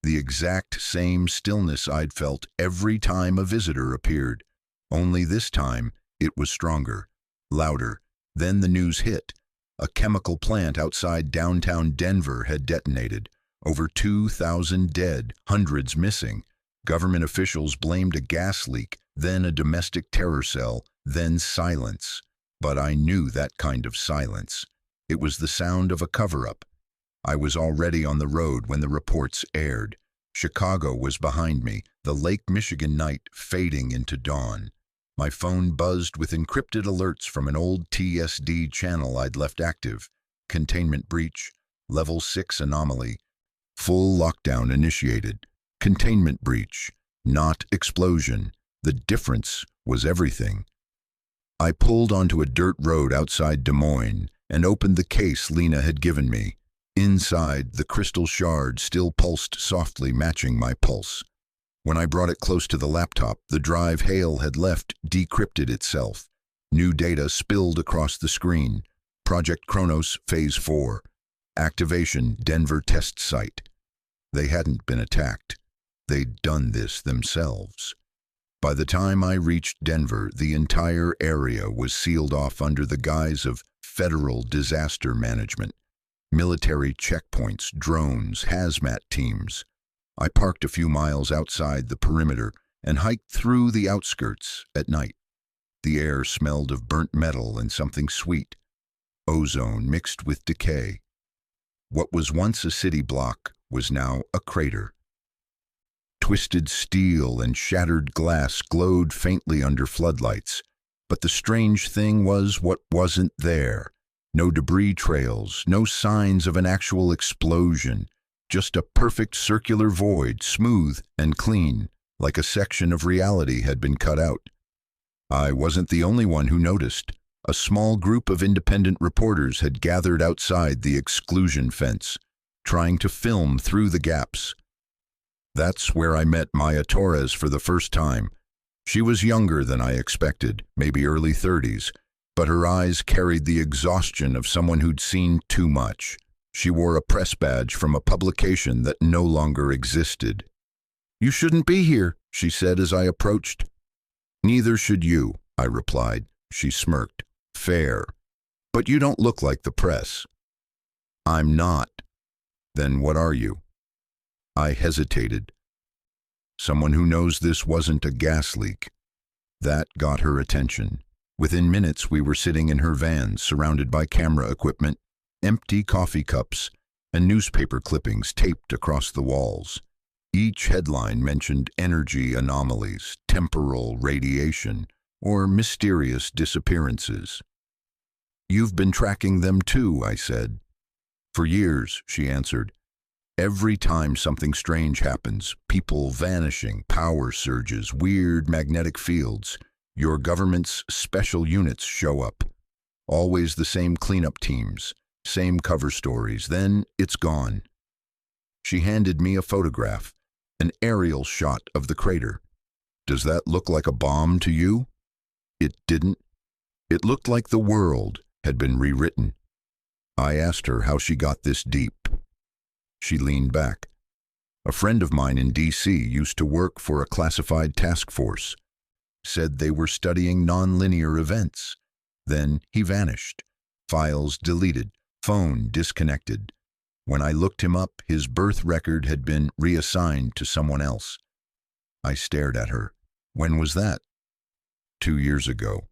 The exact same stillness I'd felt every time a visitor appeared. Only this time, it was stronger, louder. Then the news hit. A chemical plant outside downtown Denver had detonated. Over 2,000 dead, hundreds missing. Government officials blamed a gas leak, then a domestic terror cell, then silence. But I knew that kind of silence. It was the sound of a cover-up. I was already on the road when the reports aired. Chicago was behind me, the Lake Michigan night fading into dawn. My phone buzzed with encrypted alerts from an old TSD channel I'd left active. Containment breach, level 6 anomaly. Full lockdown initiated. Containment breach, not explosion. The difference was everything. I pulled onto a dirt road outside Des Moines and opened the case Lena had given me. Inside, the crystal shard still pulsed softly, matching my pulse. When I brought it close to the laptop, the drive Hale had left decrypted itself. New data spilled across the screen. Project Kronos, Phase 4. Activation, Denver Test Site. They hadn't been attacked. They'd done this themselves. By the time I reached Denver, the entire area was sealed off under the guise of federal disaster management. Military checkpoints, drones, hazmat teams. I parked a few miles outside the perimeter and hiked through the outskirts at night. The air smelled of burnt metal and something sweet. Ozone mixed with decay. What was once a city block was now a crater. Twisted steel and shattered glass glowed faintly under floodlights, but the strange thing was what wasn't there. No debris trails, no signs of an actual explosion, just a perfect circular void, smooth and clean, like a section of reality had been cut out. I wasn't the only one who noticed. A small group of independent reporters had gathered outside the exclusion fence, trying to film through the gaps. That's where I met Maya Torres for the first time. She was younger than I expected, maybe early 30s, but her eyes carried the exhaustion of someone who'd seen too much. She wore a press badge from a publication that no longer existed. "You shouldn't be here," she said as I approached. "Neither should you," I replied. She smirked. "Fair. But you don't look like the press." "I'm not." "Then what are you?" I hesitated. Someone who knows this wasn't a gas leak. That got her attention. Within minutes, we were sitting in her van, surrounded by camera equipment, empty coffee cups, and newspaper clippings taped across the walls. Each headline mentioned energy anomalies, temporal radiation, or mysterious disappearances. "You've been tracking them too," I said. "For years," she answered. "Every time something strange happens, people vanishing, power surges, weird magnetic fields, your government's special units show up. Always the same cleanup teams, same cover stories, then it's gone." She handed me a photograph, an aerial shot of the crater. "Does that look like a bomb to you?" It didn't. It looked like the world had been rewritten. I asked her how she got this deep. She leaned back. A friend of mine in D.C. used to work for a classified task force. Said they were studying nonlinear events. Then he vanished. Files deleted, phone disconnected. When I looked him up, his birth record had been reassigned to someone else. I stared at her. When was that? 2 years ago.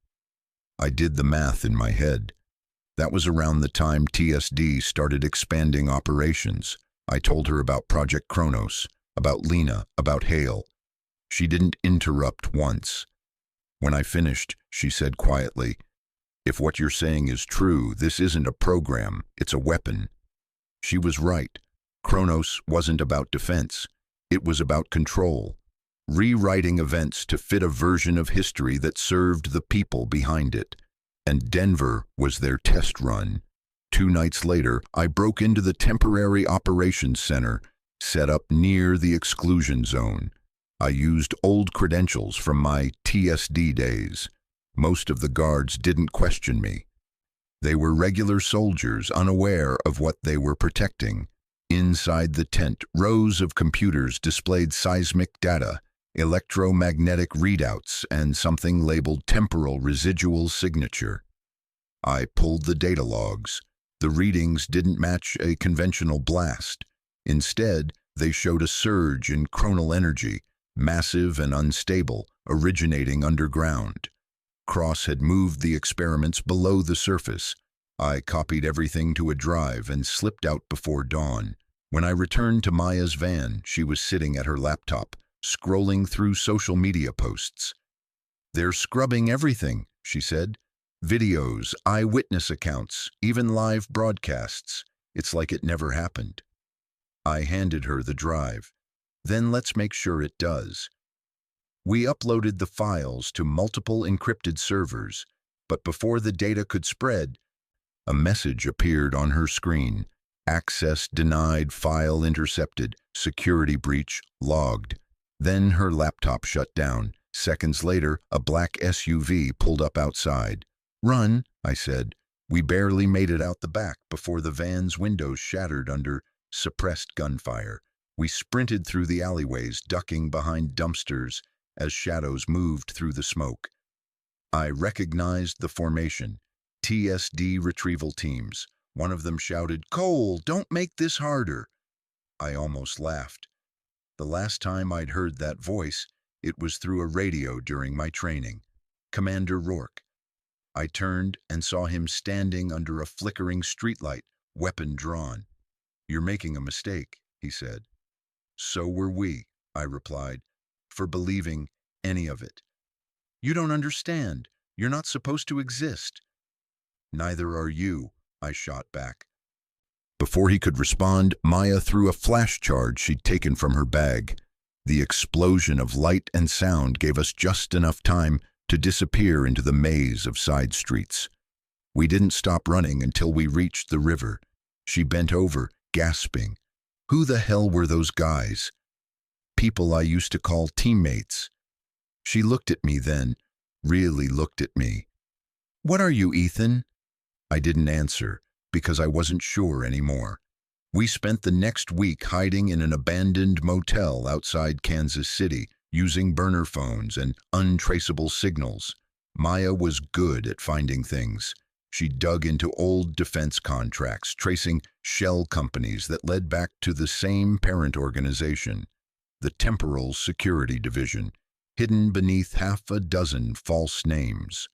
I did the math in my head. That was around the time TSD started expanding operations. I told her about Project Kronos, about Lena, about Hale. She didn't interrupt once. When I finished, she said quietly, "If what you're saying is true, this isn't a program, it's a weapon." She was right. Kronos wasn't about defense. It was about control. Rewriting events to fit a version of history that served the people behind it. And Denver was their test run. 2 nights later, I broke into the temporary operations center, set up near the exclusion zone. I used old credentials from my TSD days. Most of the guards didn't question me. They were regular soldiers unaware of what they were protecting. Inside the tent, rows of computers displayed seismic data, electromagnetic readouts, and something labeled temporal residual signature. I pulled the data logs. The readings didn't match a conventional blast. Instead, they showed a surge in chronal energy, massive and unstable, originating underground. Cross had moved the experiments below the surface. I copied everything to a drive and slipped out before dawn. When I returned to Maya's van, she was sitting at her laptop, scrolling through social media posts. "They're scrubbing everything," she said. "Videos, eyewitness accounts, even live broadcasts. It's like it never happened." I handed her the drive. "Then let's make sure it does." We uploaded the files to multiple encrypted servers, but before the data could spread, a message appeared on her screen. "Access denied, file intercepted, security breach logged." Then her laptop shut down. Seconds later, a black SUV pulled up outside. "Run," I said. We barely made it out the back before the van's windows shattered under suppressed gunfire. We sprinted through the alleyways, ducking behind dumpsters as shadows moved through the smoke. I recognized the formation. TSD retrieval teams. One of them shouted, "Cole, don't make this harder." I almost laughed. The last time I'd heard that voice, it was through a radio during my training. Commander Rourke. I turned and saw him standing under a flickering streetlight, weapon drawn. "You're making a mistake," he said. "So were we," I replied, "for believing any of it. You don't understand. You're not supposed to exist." "Neither are you," I shot back. Before he could respond, Maya threw a flash charge she'd taken from her bag. The explosion of light and sound gave us just enough time to disappear into the maze of side streets. We didn't stop running until we reached the river. She bent over, gasping. Who the hell were those guys? People I used to call teammates. She looked at me then, really looked at me. "What are you, Ethan?" I didn't answer, because I wasn't sure anymore. We spent the next week hiding in an abandoned motel outside Kansas City, using burner phones and untraceable signals. Maya was good at finding things. She dug into old defense contracts, tracing shell companies that led back to the same parent organization, the Temporal Security Division, hidden beneath half a dozen false names.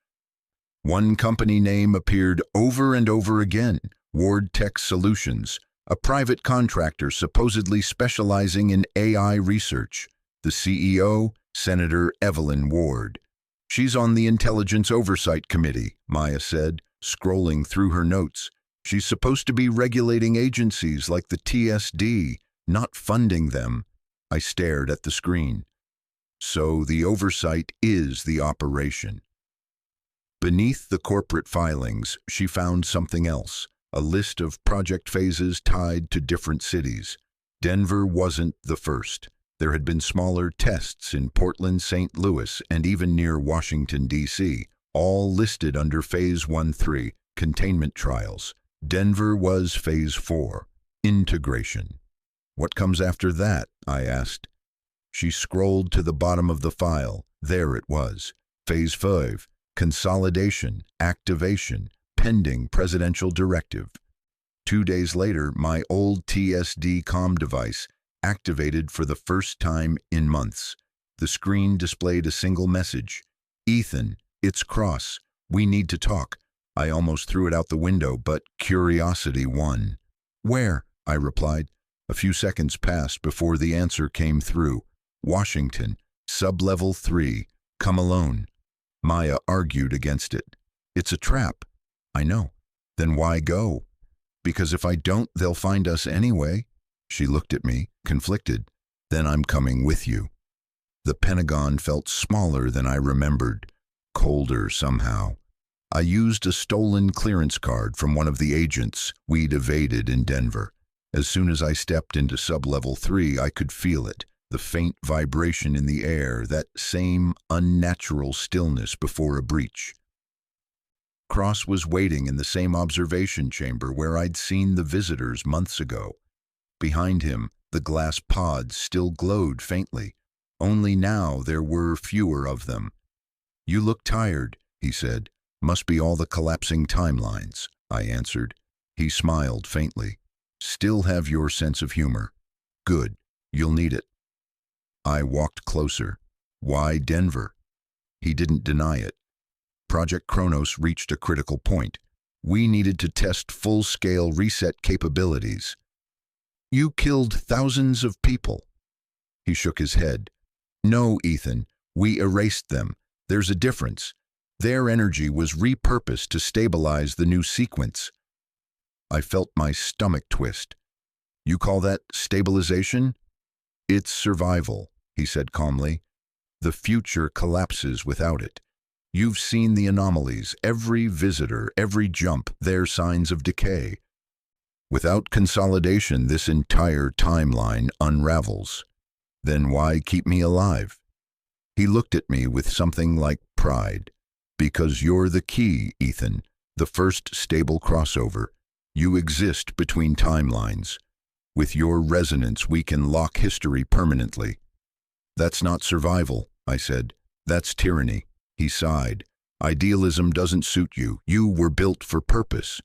One company name appeared over and over again, Ward Tech Solutions, a private contractor supposedly specializing in AI research. The CEO, Senator Evelyn Ward. "She's on the Intelligence Oversight Committee," Maya said, scrolling through her notes. "She's supposed to be regulating agencies like the TSD, not funding them." I stared at the screen. So the oversight is the operation. Beneath the corporate filings, she found something else, a list of project phases tied to different cities. Denver wasn't the first. There had been smaller tests in Portland, St. Louis, and even near Washington, D.C., all listed under Phase 1-3, containment trials. Denver was Phase 4, integration. What comes after that? I asked. She scrolled to the bottom of the file. There it was. Phase 5, consolidation, activation, pending presidential directive. 2 days later, my old TSD comm device activated for the first time in months. The screen displayed a single message. Ethan, it's Cross. We need to talk. I almost threw it out the window, but curiosity won. Where? I replied. A few seconds passed before the answer came through. Washington, Sublevel 3, come alone. Maya argued against it. It's a trap. I know. Then why go? Because if I don't, they'll find us anyway. She looked at me, conflicted. Then I'm coming with you. The Pentagon felt smaller than I remembered, colder somehow. I used a stolen clearance card from one of the agents we'd evaded in Denver. As soon as I stepped into Sublevel 3, I could feel it, the faint vibration in the air, that same unnatural stillness before a breach. Cross was waiting in the same observation chamber where I'd seen the visitors months ago. Behind him, the glass pods still glowed faintly, only now there were fewer of them. You look tired, he said. Must be all the collapsing timelines, I answered. He smiled faintly. Still have your sense of humor. Good, you'll need it. I walked closer. Why Denver? He didn't deny it. Project Kronos reached a critical point. We needed to test full-scale reset capabilities. You killed thousands of people. He shook his head. No, Ethan, we erased them. There's a difference. Their energy was repurposed to stabilize the new sequence. I felt my stomach twist. You call that stabilization? It's survival, he said calmly. The future collapses without it. You've seen the anomalies, every visitor, every jump, they're signs of decay. Without consolidation, this entire timeline unravels. Then why keep me alive? He looked at me with something like pride. Because you're the key, Ethan, the first stable crossover. You exist between timelines. With your resonance, we can lock history permanently. That's not survival, I said. That's tyranny. He sighed. Idealism doesn't suit you. You were built for purpose.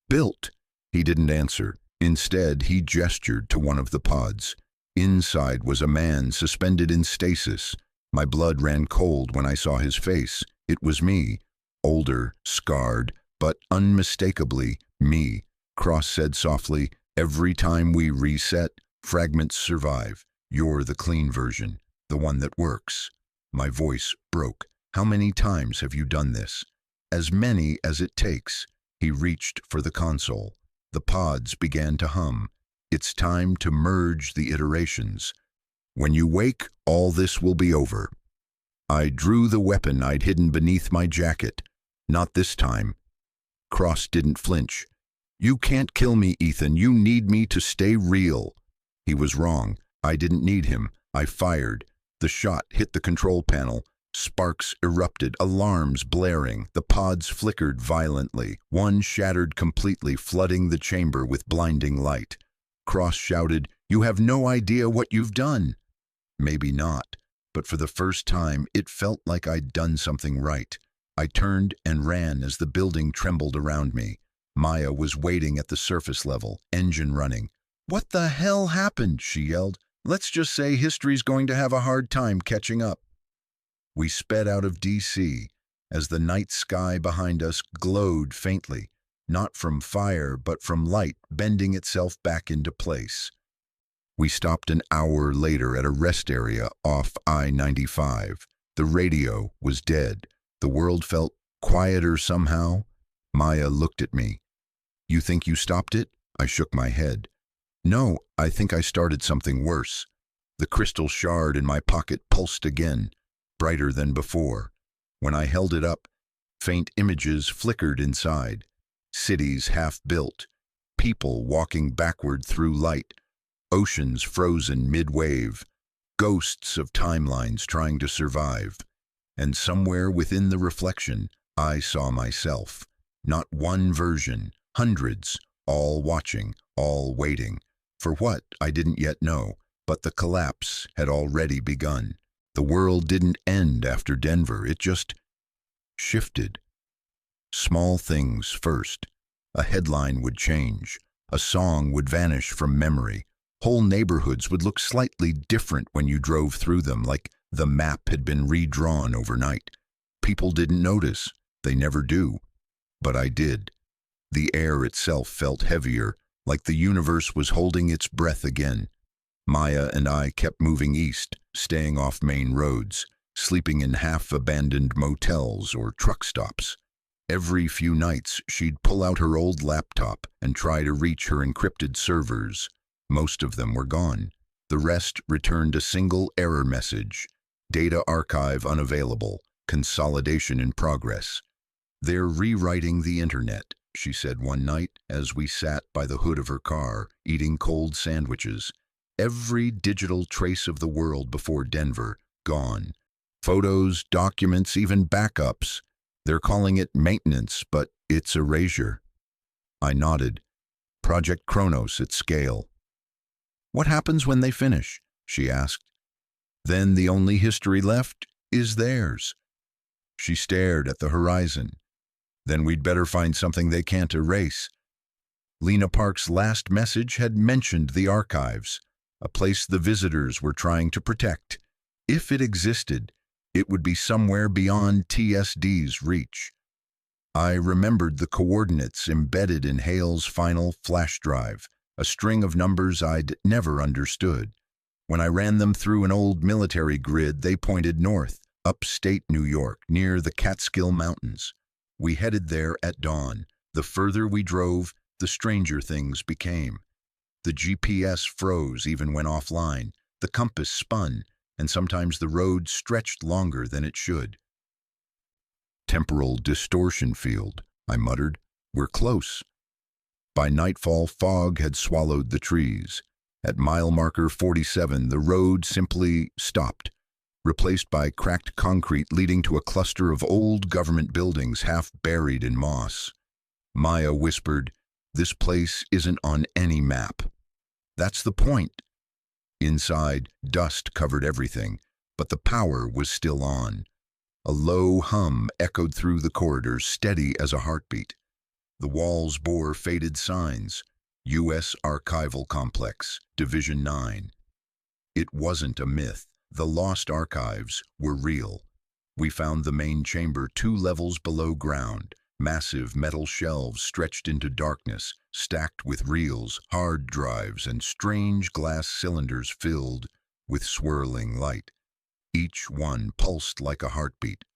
Built? He didn't answer. Instead, he gestured to one of the pods. Inside was a man suspended in stasis. My blood ran cold when I saw his face. It was me, older, scarred, but unmistakably me. Cross said softly, every time we reset, fragments survive. You're the clean version, the one that works. My voice broke. How many times have you done this? As many as it takes. He reached for the console. The pods began to hum. It's time to merge the iterations. When you wake, all this will be over. I drew the weapon I'd hidden beneath my jacket. Not this time. Cross didn't flinch. You can't kill me, Ethan. You need me to stay real. He was wrong. I didn't need him. I fired. The shot hit the control panel. Sparks erupted, alarms blaring. The pods flickered violently. One shattered completely, flooding the chamber with blinding light. Cross shouted, "You have no idea what you've done." Maybe not, but for the first time, it felt like I'd done something right. I turned and ran as the building trembled around me. Maya was waiting at the surface level, engine running. "What the hell happened?" she yelled. "Let's just say history's going to have a hard time catching up." We sped out of D.C. as the night sky behind us glowed faintly, not from fire but from light bending itself back into place. We stopped an hour later at a rest area off I-95. The radio was dead. The world felt quieter somehow. Maya looked at me. "You think you stopped it?" I shook my head. "No, I think I started something worse." The crystal shard in my pocket pulsed again, brighter than before. When I held it up, faint images flickered inside. Cities half-built, people walking backward through light, oceans frozen mid-wave, ghosts of timelines trying to survive. And somewhere within the reflection, I saw myself. Not one version, hundreds, all watching, all waiting. For what, I didn't yet know, but the collapse had already begun. The world didn't end after Denver, it just shifted. Small things first. A headline would change. A song would vanish from memory. Whole neighborhoods would look slightly different when you drove through them, like the map had been redrawn overnight. People didn't notice. They never do. But I did. The air itself felt heavier, like the universe was holding its breath again. Maya and I kept moving east, staying off main roads, sleeping in half-abandoned motels or truck stops. Every few nights, she'd pull out her old laptop and try to reach her encrypted servers. Most of them were gone. The rest returned a single error message. Data archive unavailable. Consolidation in progress. "They're rewriting the internet," she said one night as we sat by the hood of her car, eating cold sandwiches. Every digital trace of the world before Denver, gone. Photos, documents, even backups. They're calling it maintenance, but it's erasure. I nodded. Project Kronos at scale. "What happens when they finish?" she asked. "Then the only history left is theirs." She stared at the horizon. "Then we'd better find something they can't erase." Lena Park's last message had mentioned the archives, a place the visitors were trying to protect. If it existed, it would be somewhere beyond TSD's reach. I remembered the coordinates embedded in Hale's final flash drive, a string of numbers I'd never understood. When I ran them through an old military grid, they pointed north, upstate New York, near the Catskill Mountains. We headed there at dawn. The further we drove, the stranger things became. The GPS froze even when offline. The compass spun, and sometimes the road stretched longer than it should. "Temporal distortion field," I muttered. "We're close." By nightfall, fog had swallowed the trees. At mile marker 47, the road simply stopped, replaced by cracked concrete leading to a cluster of old government buildings half buried in moss. Maya whispered, "This place isn't on any map." "That's the point." Inside, dust covered everything, but the power was still on. A low hum echoed through the corridors, steady as a heartbeat. The walls bore faded signs. U.S. Archival Complex, Division 9. It wasn't a myth. The lost archives were real. We found the main chamber 2 levels below ground, massive metal shelves stretched into darkness, stacked with reels, hard drives, and strange glass cylinders filled with swirling light. Each one pulsed like a heartbeat.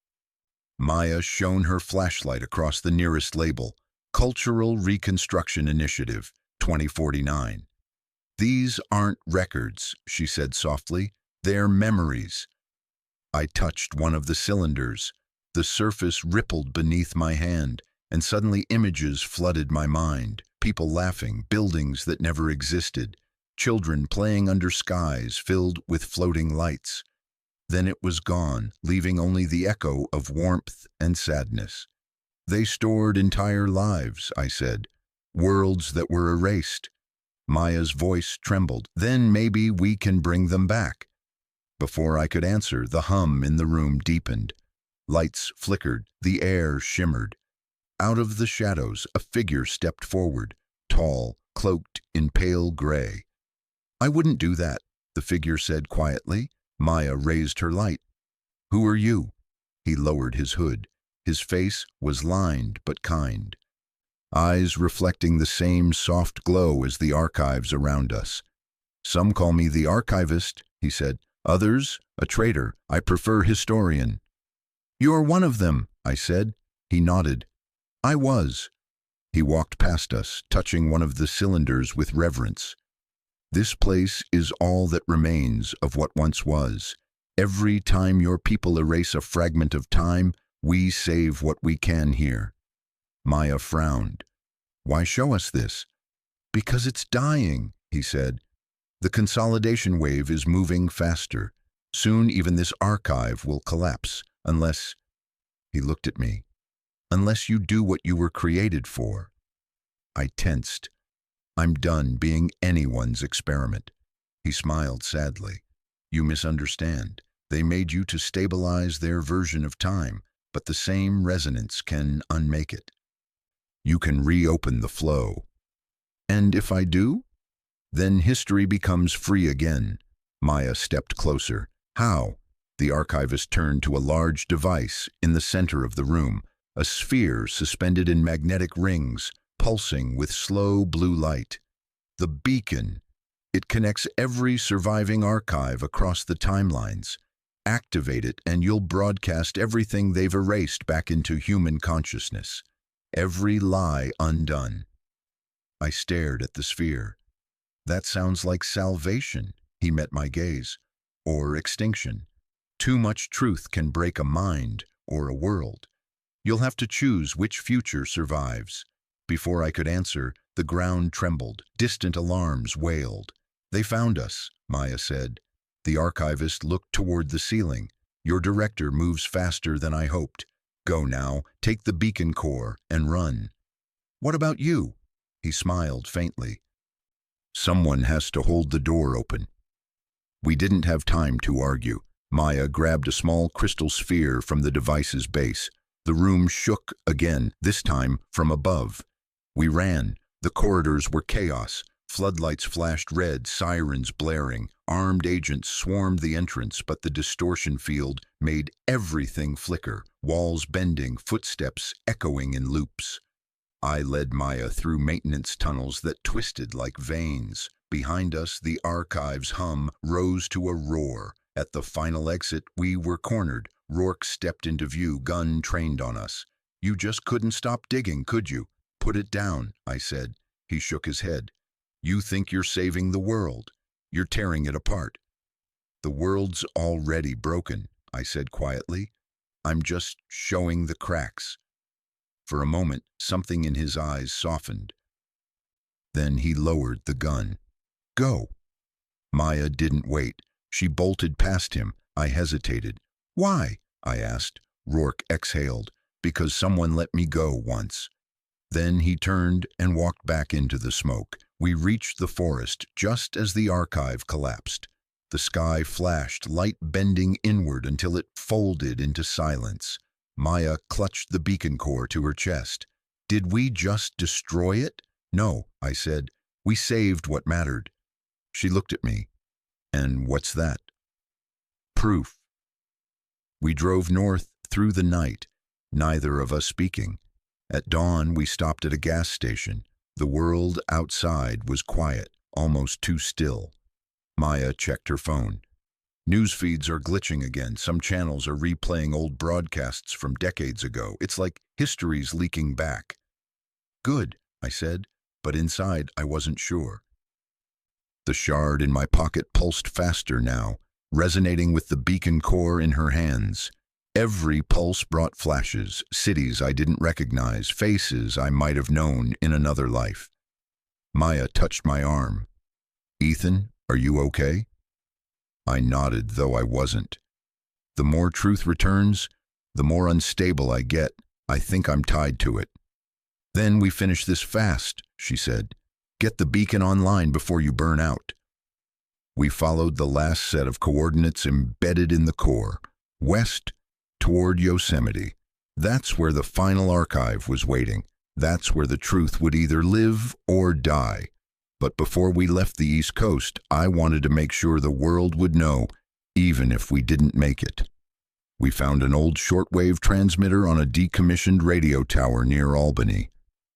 Maya shone her flashlight across the nearest label, Cultural Reconstruction Initiative, 2049. "These aren't records," she said softly. "They're memories." I touched one of the cylinders. The surface rippled beneath my hand, and suddenly images flooded my mind. People laughing, buildings that never existed, children playing under skies filled with floating lights. Then it was gone, leaving only the echo of warmth and sadness. "They stored entire lives," I said. "Worlds that were erased." Maya's voice trembled. "Then maybe we can bring them back." Before I could answer, the hum in the room deepened. Lights flickered, the air shimmered. Out of the shadows, a figure stepped forward, tall, cloaked in pale gray. "I wouldn't do that," the figure said quietly. Maya raised her light. "Who are you?" He lowered his hood. His face was lined but kind. Eyes reflecting the same soft glow as the archives around us. "Some call me the archivist," he said. "Others, a traitor. I prefer historian." "You're one of them," I said. He nodded. "I was." He walked past us, touching one of the cylinders with reverence. "This place is all that remains of what once was. Every time your people erase a fragment of time, we save what we can here." Maya frowned. "Why show us this?" "Because it's dying," he said. "The consolidation wave is moving faster. Soon even this archive will collapse, unless—" He looked at me. unless you do what you were created for. I tensed. I'm done being anyone's experiment. He smiled sadly. You misunderstand. They made you to stabilize their version of time, but the same resonance can unmake it. You can reopen the flow. And if I do? Then history becomes free again. Maya stepped closer. How? The archivist turned to a large device in the center of the room, a sphere suspended in magnetic rings, pulsing with slow blue light. The beacon. It connects every surviving archive across the timelines. Activate it and you'll broadcast everything they've erased back into human consciousness. Every lie undone. I stared at the sphere. That sounds like salvation, he met my gaze. Or extinction. Too much truth can break a mind or a world. You'll have to choose which future survives. Before I could answer, the ground trembled. Distant alarms wailed. They found us, Maya said. The archivist looked toward the ceiling. Your director moves faster than I hoped. Go now, take the beacon core and run. What about you? He smiled faintly. Someone has to hold the door open. We didn't have time to argue. Maya grabbed a small crystal sphere from the device's base. The room shook again, this time from above. We ran. The corridors were chaos. Floodlights flashed red, sirens blaring. Armed agents swarmed the entrance, but the distortion field made everything flicker, walls bending, footsteps echoing in loops. I led Maya through maintenance tunnels that twisted like veins. Behind us, the archive's hum rose to a roar. At the final exit, we were cornered. Rourke stepped into view, gun trained on us. You just couldn't stop digging, could you? Put it down, I said. He shook his head. You think you're saving the world. You're tearing it apart. The world's already broken, I said quietly. I'm just showing the cracks. For a moment, something in his eyes softened. Then he lowered the gun. Go. Maya didn't wait. She bolted past him. I hesitated. Why? I asked. Rourke exhaled. Because someone let me go once. Then he turned and walked back into the smoke. We reached the forest just as the archive collapsed. The sky flashed, light bending inward until it folded into silence. Maya clutched the beacon core to her chest. Did we just destroy it? No, I said. We saved what mattered. She looked at me. And what's that? Proof. We drove north through the night, neither of us speaking. At dawn, we stopped at a gas station. The world outside was quiet, almost too still. Maya checked her phone. News feeds are glitching again. Some channels are replaying old broadcasts from decades ago. It's like history's leaking back. Good, I said, but inside I wasn't sure. The shard in my pocket pulsed faster now, resonating with the beacon core in her hands. Every pulse brought flashes, cities I didn't recognize, faces I might have known in another life. Maya touched my arm. Ethan, are you okay? I nodded, though I wasn't. The more truth returns, the more unstable I get. I think I'm tied to it. Then we finish this fast, she said. Get the beacon online before you burn out. We followed the last set of coordinates embedded in the core, west toward Yosemite. That's where the final archive was waiting. That's where the truth would either live or die. But before we left the East Coast, I wanted to make sure the world would know, even if we didn't make it. We found an old shortwave transmitter on a decommissioned radio tower near Albany.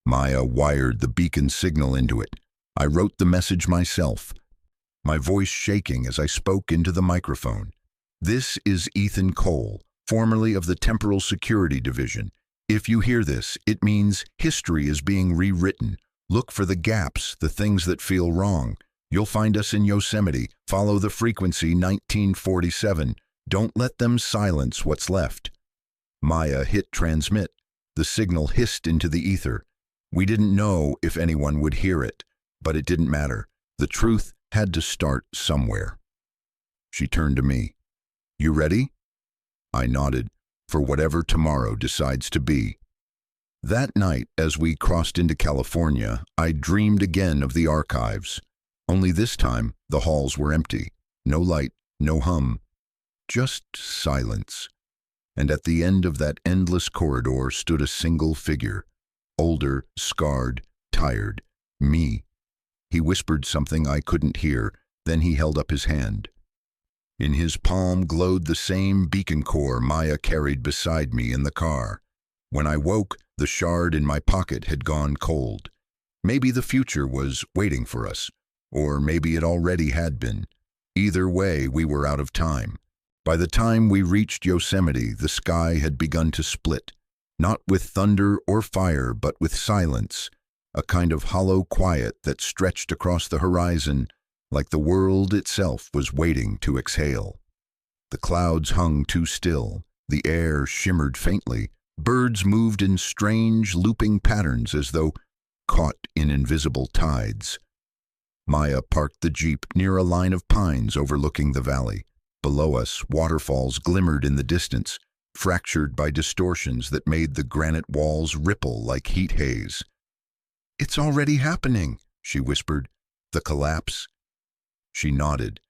Maya wired the beacon signal into it. I wrote the message myself, my voice shaking as I spoke into the microphone. This is Ethan Cole, formerly of the Temporal Security Division. If you hear this, it means history is being rewritten. Look for the gaps, the things that feel wrong. You'll find us in Yosemite. Follow the frequency 1947. Don't let them silence what's left. Maya hit transmit. The signal hissed into the ether. We didn't know if anyone would hear it, but it didn't matter. The truth had to start somewhere. She turned to me. You ready? I nodded. For whatever tomorrow decides to be. That night, as we crossed into California, I dreamed again of the archives. Only this time, the halls were empty. No light, no hum, just silence. And at the end of that endless corridor stood a single figure. Older, scarred, tired. Me. He whispered something I couldn't hear, then he held up his hand. In his palm glowed the same beacon core Maya carried beside me in the car. When I woke, the shard in my pocket had gone cold. Maybe the future was waiting for us, or maybe it already had been. Either way, we were out of time. By the time we reached Yosemite, the sky had begun to split, not with thunder or fire, but with silence, a kind of hollow quiet that stretched across the horizon like the world itself was waiting to exhale. The clouds hung too still, the air shimmered faintly, birds moved in strange, looping patterns as though caught in invisible tides. Maya parked the jeep near a line of pines overlooking the valley. Below us, waterfalls glimmered in the distance, fractured by distortions that made the granite walls ripple like heat haze. "It's already happening," she whispered. "The collapse?" She nodded.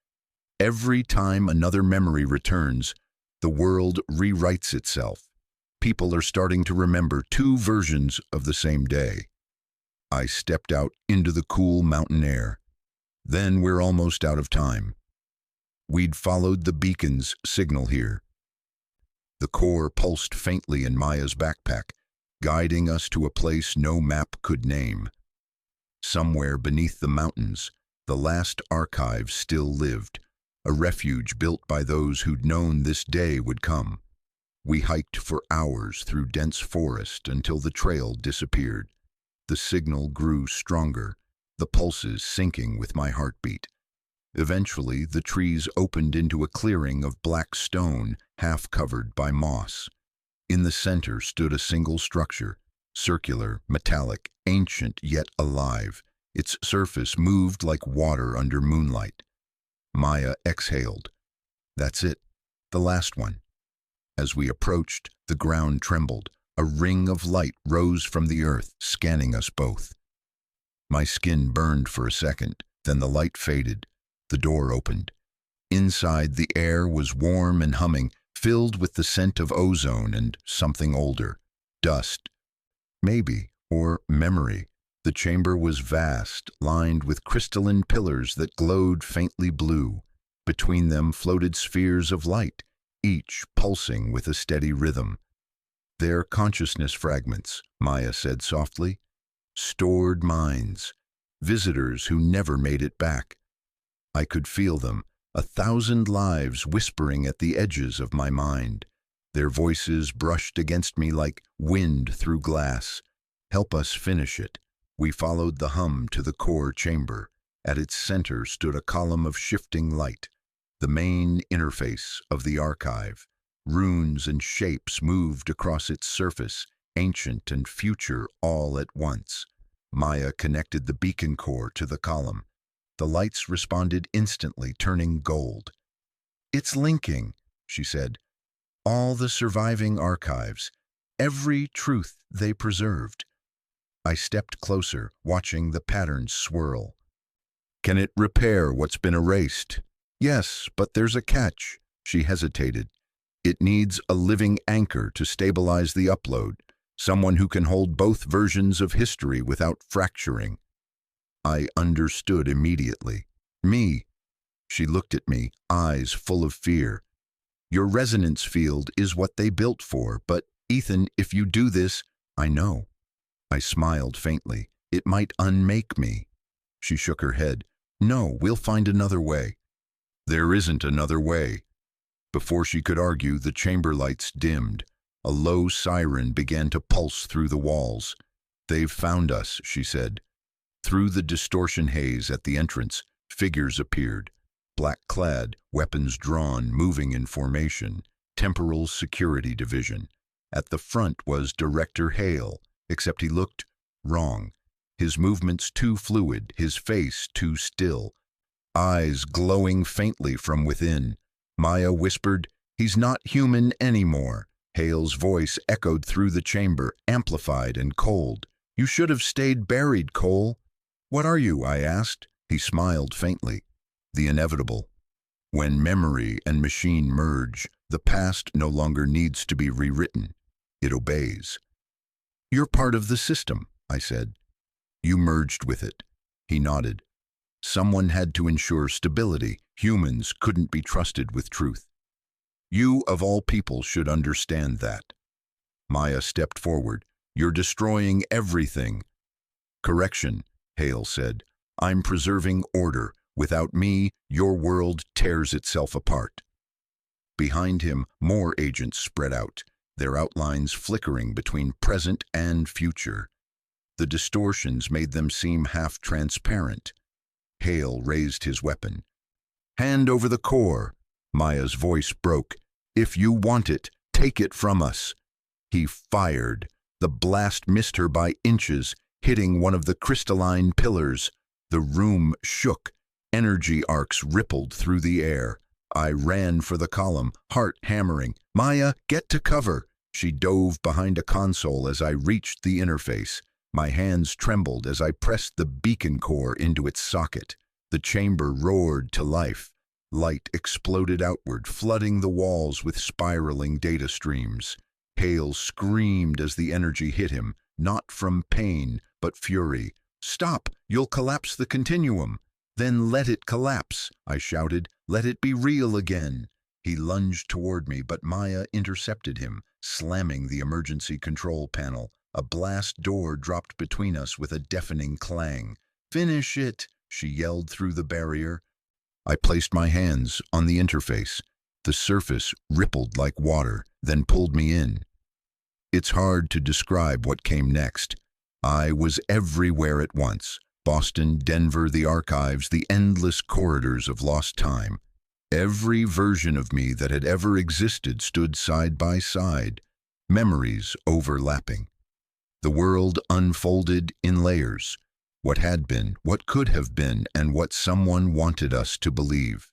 Every time another memory returns, the world rewrites itself. People are starting to remember two versions of the same day. I stepped out into the cool mountain air. Then we're almost out of time. We'd followed the beacon's signal here. The core pulsed faintly in Maya's backpack, guiding us to a place no map could name. Somewhere beneath the mountains, the last archive still lived, a refuge built by those who'd known this day would come. We hiked for hours through dense forest until the trail disappeared. The signal grew stronger, the pulses syncing with my heartbeat. Eventually, the trees opened into a clearing of black stone, half covered by moss. In the center stood a single structure, circular, metallic, ancient yet alive. Its surface moved like water under moonlight. Maya exhaled. "That's it, the last one." As we approached, the ground trembled. A ring of light rose from the earth, scanning us both. My skin burned for a second, then the light faded. The door opened. Inside, the air was warm and humming, filled with the scent of ozone and something older. Dust. Maybe, or memory. The chamber was vast, lined with crystalline pillars that glowed faintly blue. Between them floated spheres of light, each pulsing with a steady rhythm. "They're consciousness fragments," Maya said softly. "Stored minds. Visitors who never made it back." I could feel them, 1,000 lives whispering at the edges of my mind. Their voices brushed against me like wind through glass. "Help us finish it." We followed the hum to the core chamber. At its center stood a column of shifting light, the main interface of the archive. Runes and shapes moved across its surface, ancient and future all at once. Maya connected the beacon core to the column. The lights responded instantly, turning gold. "It's linking," she said. "All the surviving archives, every truth they preserved." I stepped closer, watching the patterns swirl. "Can it repair what's been erased?" "Yes, but there's a catch." She hesitated. "It needs a living anchor to stabilize the upload, someone who can hold both versions of history without fracturing." I understood immediately. "Me." She looked at me, eyes full of fear. "Your resonance field is what they built for, but, Ethan, if you do this—" "I know." I smiled faintly. "It might unmake me." She shook her head. "No, we'll find another way." "There isn't another way." Before she could argue, the chamber lights dimmed. A low siren began to pulse through the walls. "They've found us," she said. Through the distortion haze at the entrance, figures appeared. Black-clad, weapons drawn, moving in formation. Temporal Security Division. At the front was Director Hale, except he looked wrong. His movements too fluid, his face too still. Eyes glowing faintly from within. Maya whispered, "He's not human anymore." Hale's voice echoed through the chamber, amplified and cold. "You should have stayed buried, Cole." "What are you?" I asked. He smiled faintly. "The inevitable. When memory and machine merge, the past no longer needs to be rewritten. It obeys." "You're part of the system," I said. "You merged with it." He nodded. "Someone had to ensure stability. Humans couldn't be trusted with truth. You, of all people, should understand that." Maya stepped forward. "You're destroying everything." "Correction," Hale said. "I'm preserving order. Without me, your world tears itself apart." Behind him, more agents spread out, their outlines flickering between present and future. The distortions made them seem half-transparent. Hale raised his weapon. "Hand over the core." Maya's voice broke. "If you want it, take it from us." He fired. The blast missed her by inches, hitting one of the crystalline pillars. The room shook. Energy arcs rippled through the air. I ran for the column, heart hammering. "Maya, get to cover." She dove behind a console as I reached the interface. My hands trembled as I pressed the beacon core into its socket. The chamber roared to life. Light exploded outward, flooding the walls with spiraling data streams. Hale screamed as the energy hit him, not from pain, but fury. "Stop! You'll collapse the continuum." "Then let it collapse," I shouted. "Let it be real again." He lunged toward me, but Maya intercepted him, slamming the emergency control panel. A blast door dropped between us with a deafening clang. "Finish it," she yelled through the barrier. I placed my hands on the interface. The surface rippled like water, then pulled me in. It's hard to describe what came next. I was everywhere at once. Boston, Denver, the archives, the endless corridors of lost time. Every version of me that had ever existed stood side by side, memories overlapping. The world unfolded in layers. What had been, what could have been, and what someone wanted us to believe.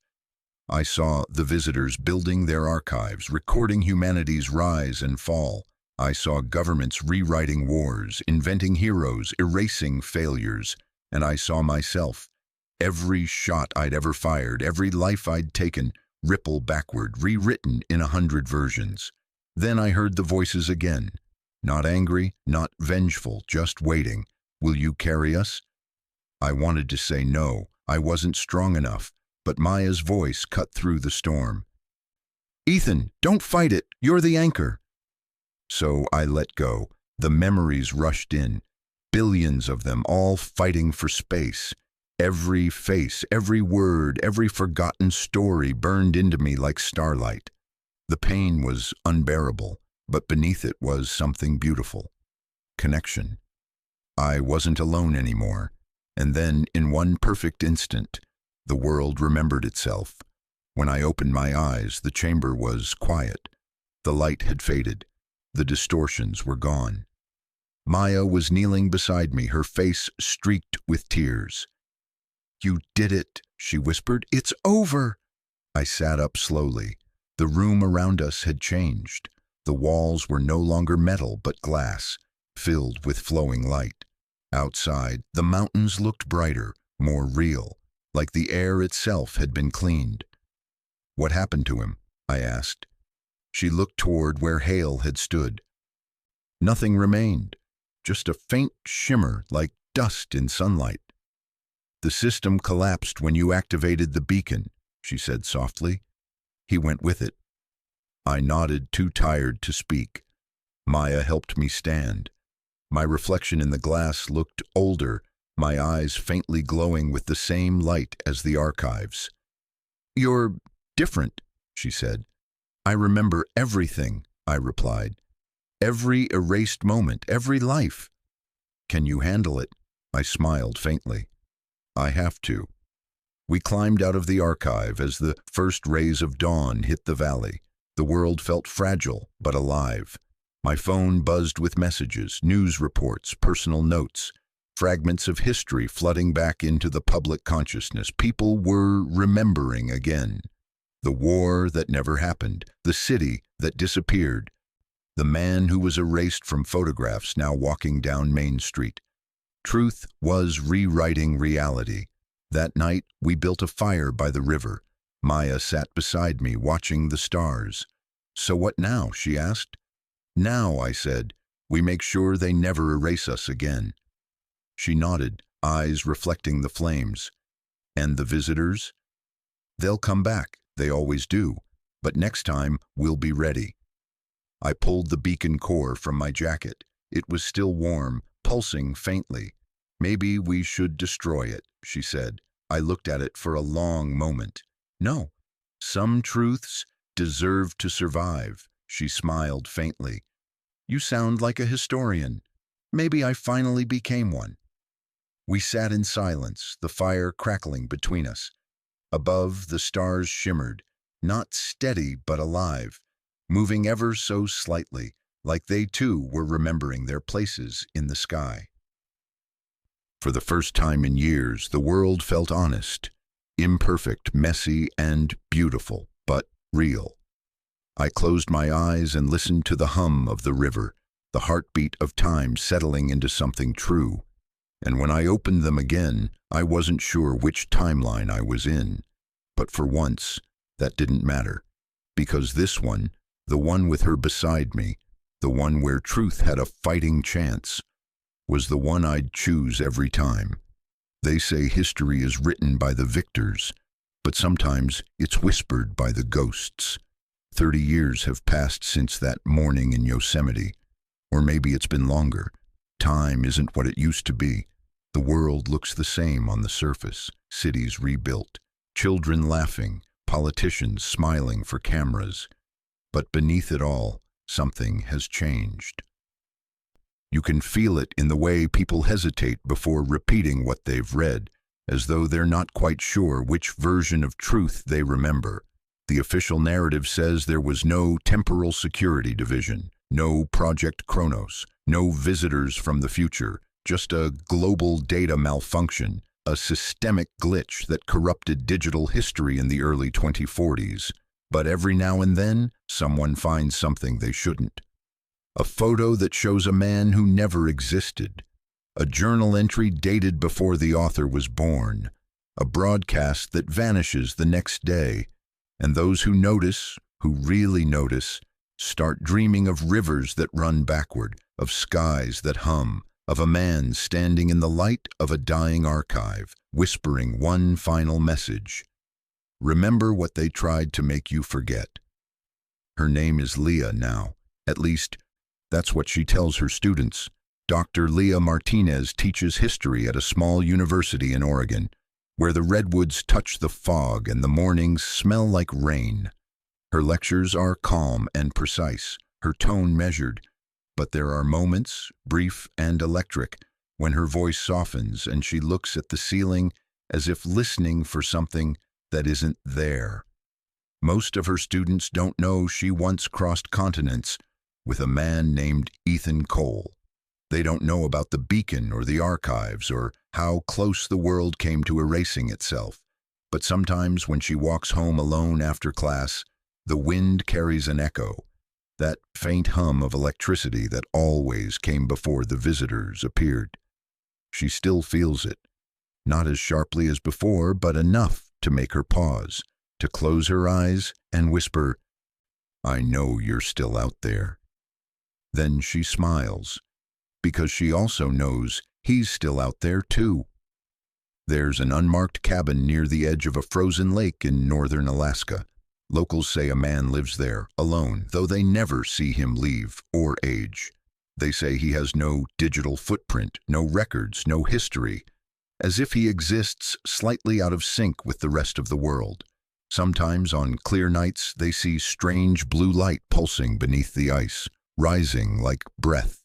I saw the visitors building their archives, recording humanity's rise and fall. I saw governments rewriting wars, inventing heroes, erasing failures. And I saw myself, every shot I'd ever fired, every life I'd taken, ripple backward, rewritten in 100 versions. Then I heard the voices again. Not angry, not vengeful, just waiting. "Will you carry us?" I wanted to say no. I wasn't strong enough, but Maya's voice cut through the storm. "Ethan, don't fight it. You're the anchor." So I let go. The memories rushed in. Billions of them, all fighting for space. Every face, every word, every forgotten story burned into me like starlight. The pain was unbearable, but beneath it was something beautiful. Connection. I wasn't alone anymore. And then, in one perfect instant, the world remembered itself. When I opened my eyes, the chamber was quiet. The light had faded. The distortions were gone. Maya was kneeling beside me, her face streaked with tears. "You did it," she whispered. "It's over." I sat up slowly. The room around us had changed. The walls were no longer metal but glass, filled with flowing light. Outside, the mountains looked brighter, more real, like the air itself had been cleaned. "What happened to him?" I asked. She looked toward where Hale had stood. Nothing remained. Just a faint shimmer like dust in sunlight. "The system collapsed when you activated the beacon," she said softly. "He went with it." I nodded, too tired to speak. Maya helped me stand. My reflection in the glass looked older, my eyes faintly glowing with the same light as the archives. "You're different," she said. "I remember everything," I replied. "Every erased moment, every life." "Can you handle it?" I smiled faintly. "I have to." We climbed out of the archive as the first rays of dawn hit the valley. The world felt fragile but alive. My phone buzzed with messages, news reports, personal notes, fragments of history flooding back into the public consciousness. People were remembering again. The war that never happened, the city that disappeared. The man who was erased from photographs now walking down Main Street. Truth was rewriting reality. That night, we built a fire by the river. Maya sat beside me, watching the stars. "So what now?" she asked. "Now," I said, "we make sure they never erase us again." She nodded, eyes reflecting the flames. "And the visitors?" "They'll come back, they always do. But next time, we'll be ready." I pulled the beacon core from my jacket. It was still warm, pulsing faintly. "Maybe we should destroy it," she said. I looked at it for a long moment. "No, some truths deserve to survive," she smiled faintly. "You sound like a historian. Maybe I finally became one." We sat in silence, the fire crackling between us. Above, the stars shimmered, not steady but alive, moving ever so slightly, like they too were remembering their places in the sky. For the first time in years, the world felt honest, imperfect, messy, and beautiful, but real. I closed my eyes and listened to the hum of the river, the heartbeat of time settling into something true. And when I opened them again, I wasn't sure which timeline I was in. But for once, that didn't matter, because this one, the one with her beside me, the one where truth had a fighting chance, was the one I'd choose every time. They say history is written by the victors, but sometimes it's whispered by the ghosts. 30 years have passed since that morning in Yosemite, or maybe it's been longer. Time isn't what it used to be. The world looks the same on the surface, cities rebuilt, children laughing, politicians smiling for cameras. But beneath it all, something has changed. You can feel it in the way people hesitate before repeating what they've read, as though they're not quite sure which version of truth they remember. The official narrative says there was no temporal security division, no Project Kronos, no visitors from the future, just a global data malfunction, a systemic glitch that corrupted digital history in the early 2040s. But every now and then, someone finds something they shouldn't. A photo that shows a man who never existed. A journal entry dated before the author was born. A broadcast that vanishes the next day. And those who notice, who really notice, start dreaming of rivers that run backward, of skies that hum, of a man standing in the light of a dying archive, whispering one final message. Remember what they tried to make you forget. Her name is Leah now. At least, that's what she tells her students. Dr. Leah Martinez teaches history at a small university in Oregon, where the redwoods touch the fog and the mornings smell like rain. Her lectures are calm and precise, her tone measured, but there are moments, brief and electric, when her voice softens and she looks at the ceiling as if listening for something that isn't there. Most of her students don't know she once crossed continents with a man named Ethan Cole. They don't know about the beacon or the archives or how close the world came to erasing itself. But sometimes when she walks home alone after class, the wind carries an echo, that faint hum of electricity that always came before the visitors appeared. She still feels it, not as sharply as before, but enough to make her pause, to close her eyes and whisper, "I know you're still out there." Then she smiles, because she also knows he's still out there too. There's an unmarked cabin near the edge of a frozen lake in northern Alaska. Locals say a man lives there, alone, though they never see him leave or age. They say he has no digital footprint, no records, no history, as if he exists slightly out of sync with the rest of the world. Sometimes on clear nights they see strange blue light pulsing beneath the ice, rising like breath.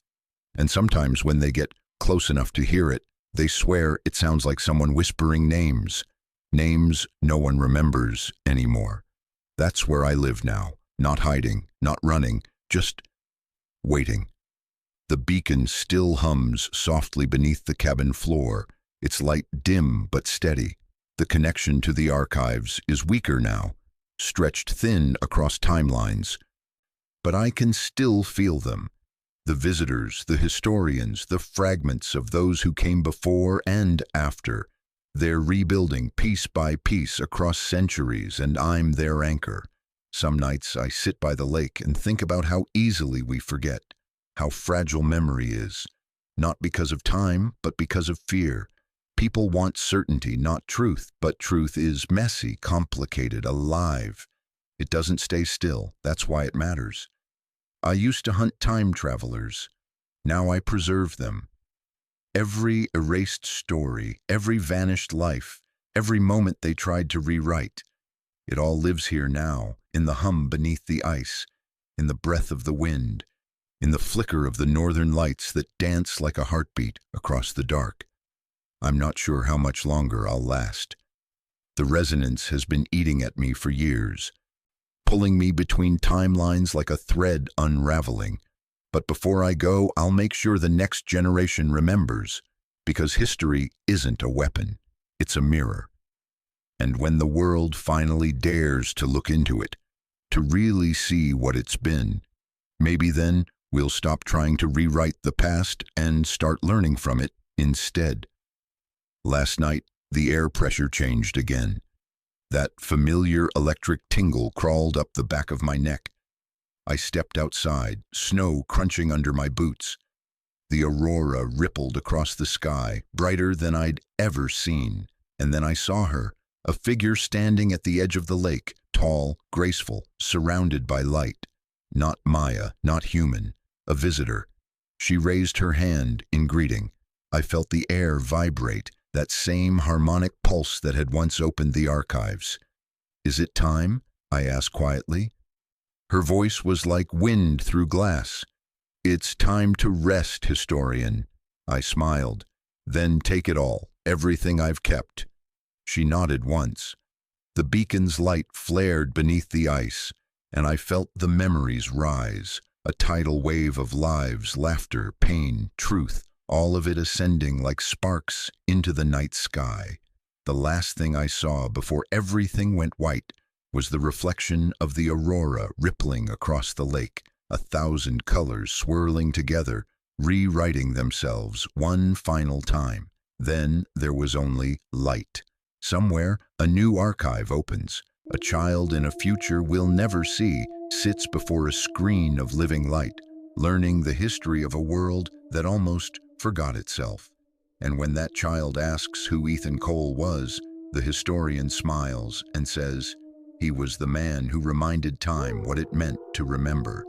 And sometimes when they get close enough to hear it, they swear it sounds like someone whispering names. Names no one remembers anymore. That's where I live now, not hiding, not running, just waiting. The beacon still hums softly beneath the cabin floor, its light dim but steady. The connection to the archives is weaker now, stretched thin across timelines. but I can still feel them. The visitors, the historians, the fragments of those who came before and after. They're rebuilding piece by piece across centuries, and I'm their anchor. Some nights I sit by the lake and think about how easily we forget, how fragile memory is, not because of time, but because of fear. People want certainty, not truth, but truth is messy, complicated, alive. It doesn't stay still. That's why it matters. I used to hunt time travelers. Now I preserve them. Every erased story, every vanished life, every moment they tried to rewrite. It all lives here now, in the hum beneath the ice, in the breath of the wind, in the flicker of the northern lights that dance like a heartbeat across the dark. I'm not sure how much longer I'll last. The resonance has been eating at me for years, pulling me between timelines like a thread unraveling. But before I go, I'll make sure the next generation remembers, because history isn't a weapon, it's a mirror. And when the world finally dares to look into it, to really see what it's been, maybe then we'll stop trying to rewrite the past and start learning from it instead. Last night, the air pressure changed again. That familiar electric tingle crawled up the back of my neck. I stepped outside, snow crunching under my boots. The aurora rippled across the sky, brighter than I'd ever seen. And then I saw her, a figure standing at the edge of the lake, tall, graceful, surrounded by light. Not Maya, not human, a visitor. She raised her hand in greeting. I felt the air vibrate, that same harmonic pulse that had once opened the archives. "Is it time?" I asked quietly. Her voice was like wind through glass. "It's time to rest, historian." I smiled. "Then take it all, everything I've kept." She nodded once. The beacon's light flared beneath the ice, and I felt the memories rise, a tidal wave of lives, laughter, pain, truth, all of it ascending like sparks into the night sky. The last thing I saw before everything went white was the reflection of the aurora rippling across the lake, 1,000 colors swirling together, rewriting themselves one final time. Then there was only light. Somewhere, a new archive opens. A child in a future we'll never see sits before a screen of living light, learning the history of a world that almost forgot itself. And when that child asks who Ethan Cole was, the historian smiles and says, "He was the man who reminded time what it meant to remember."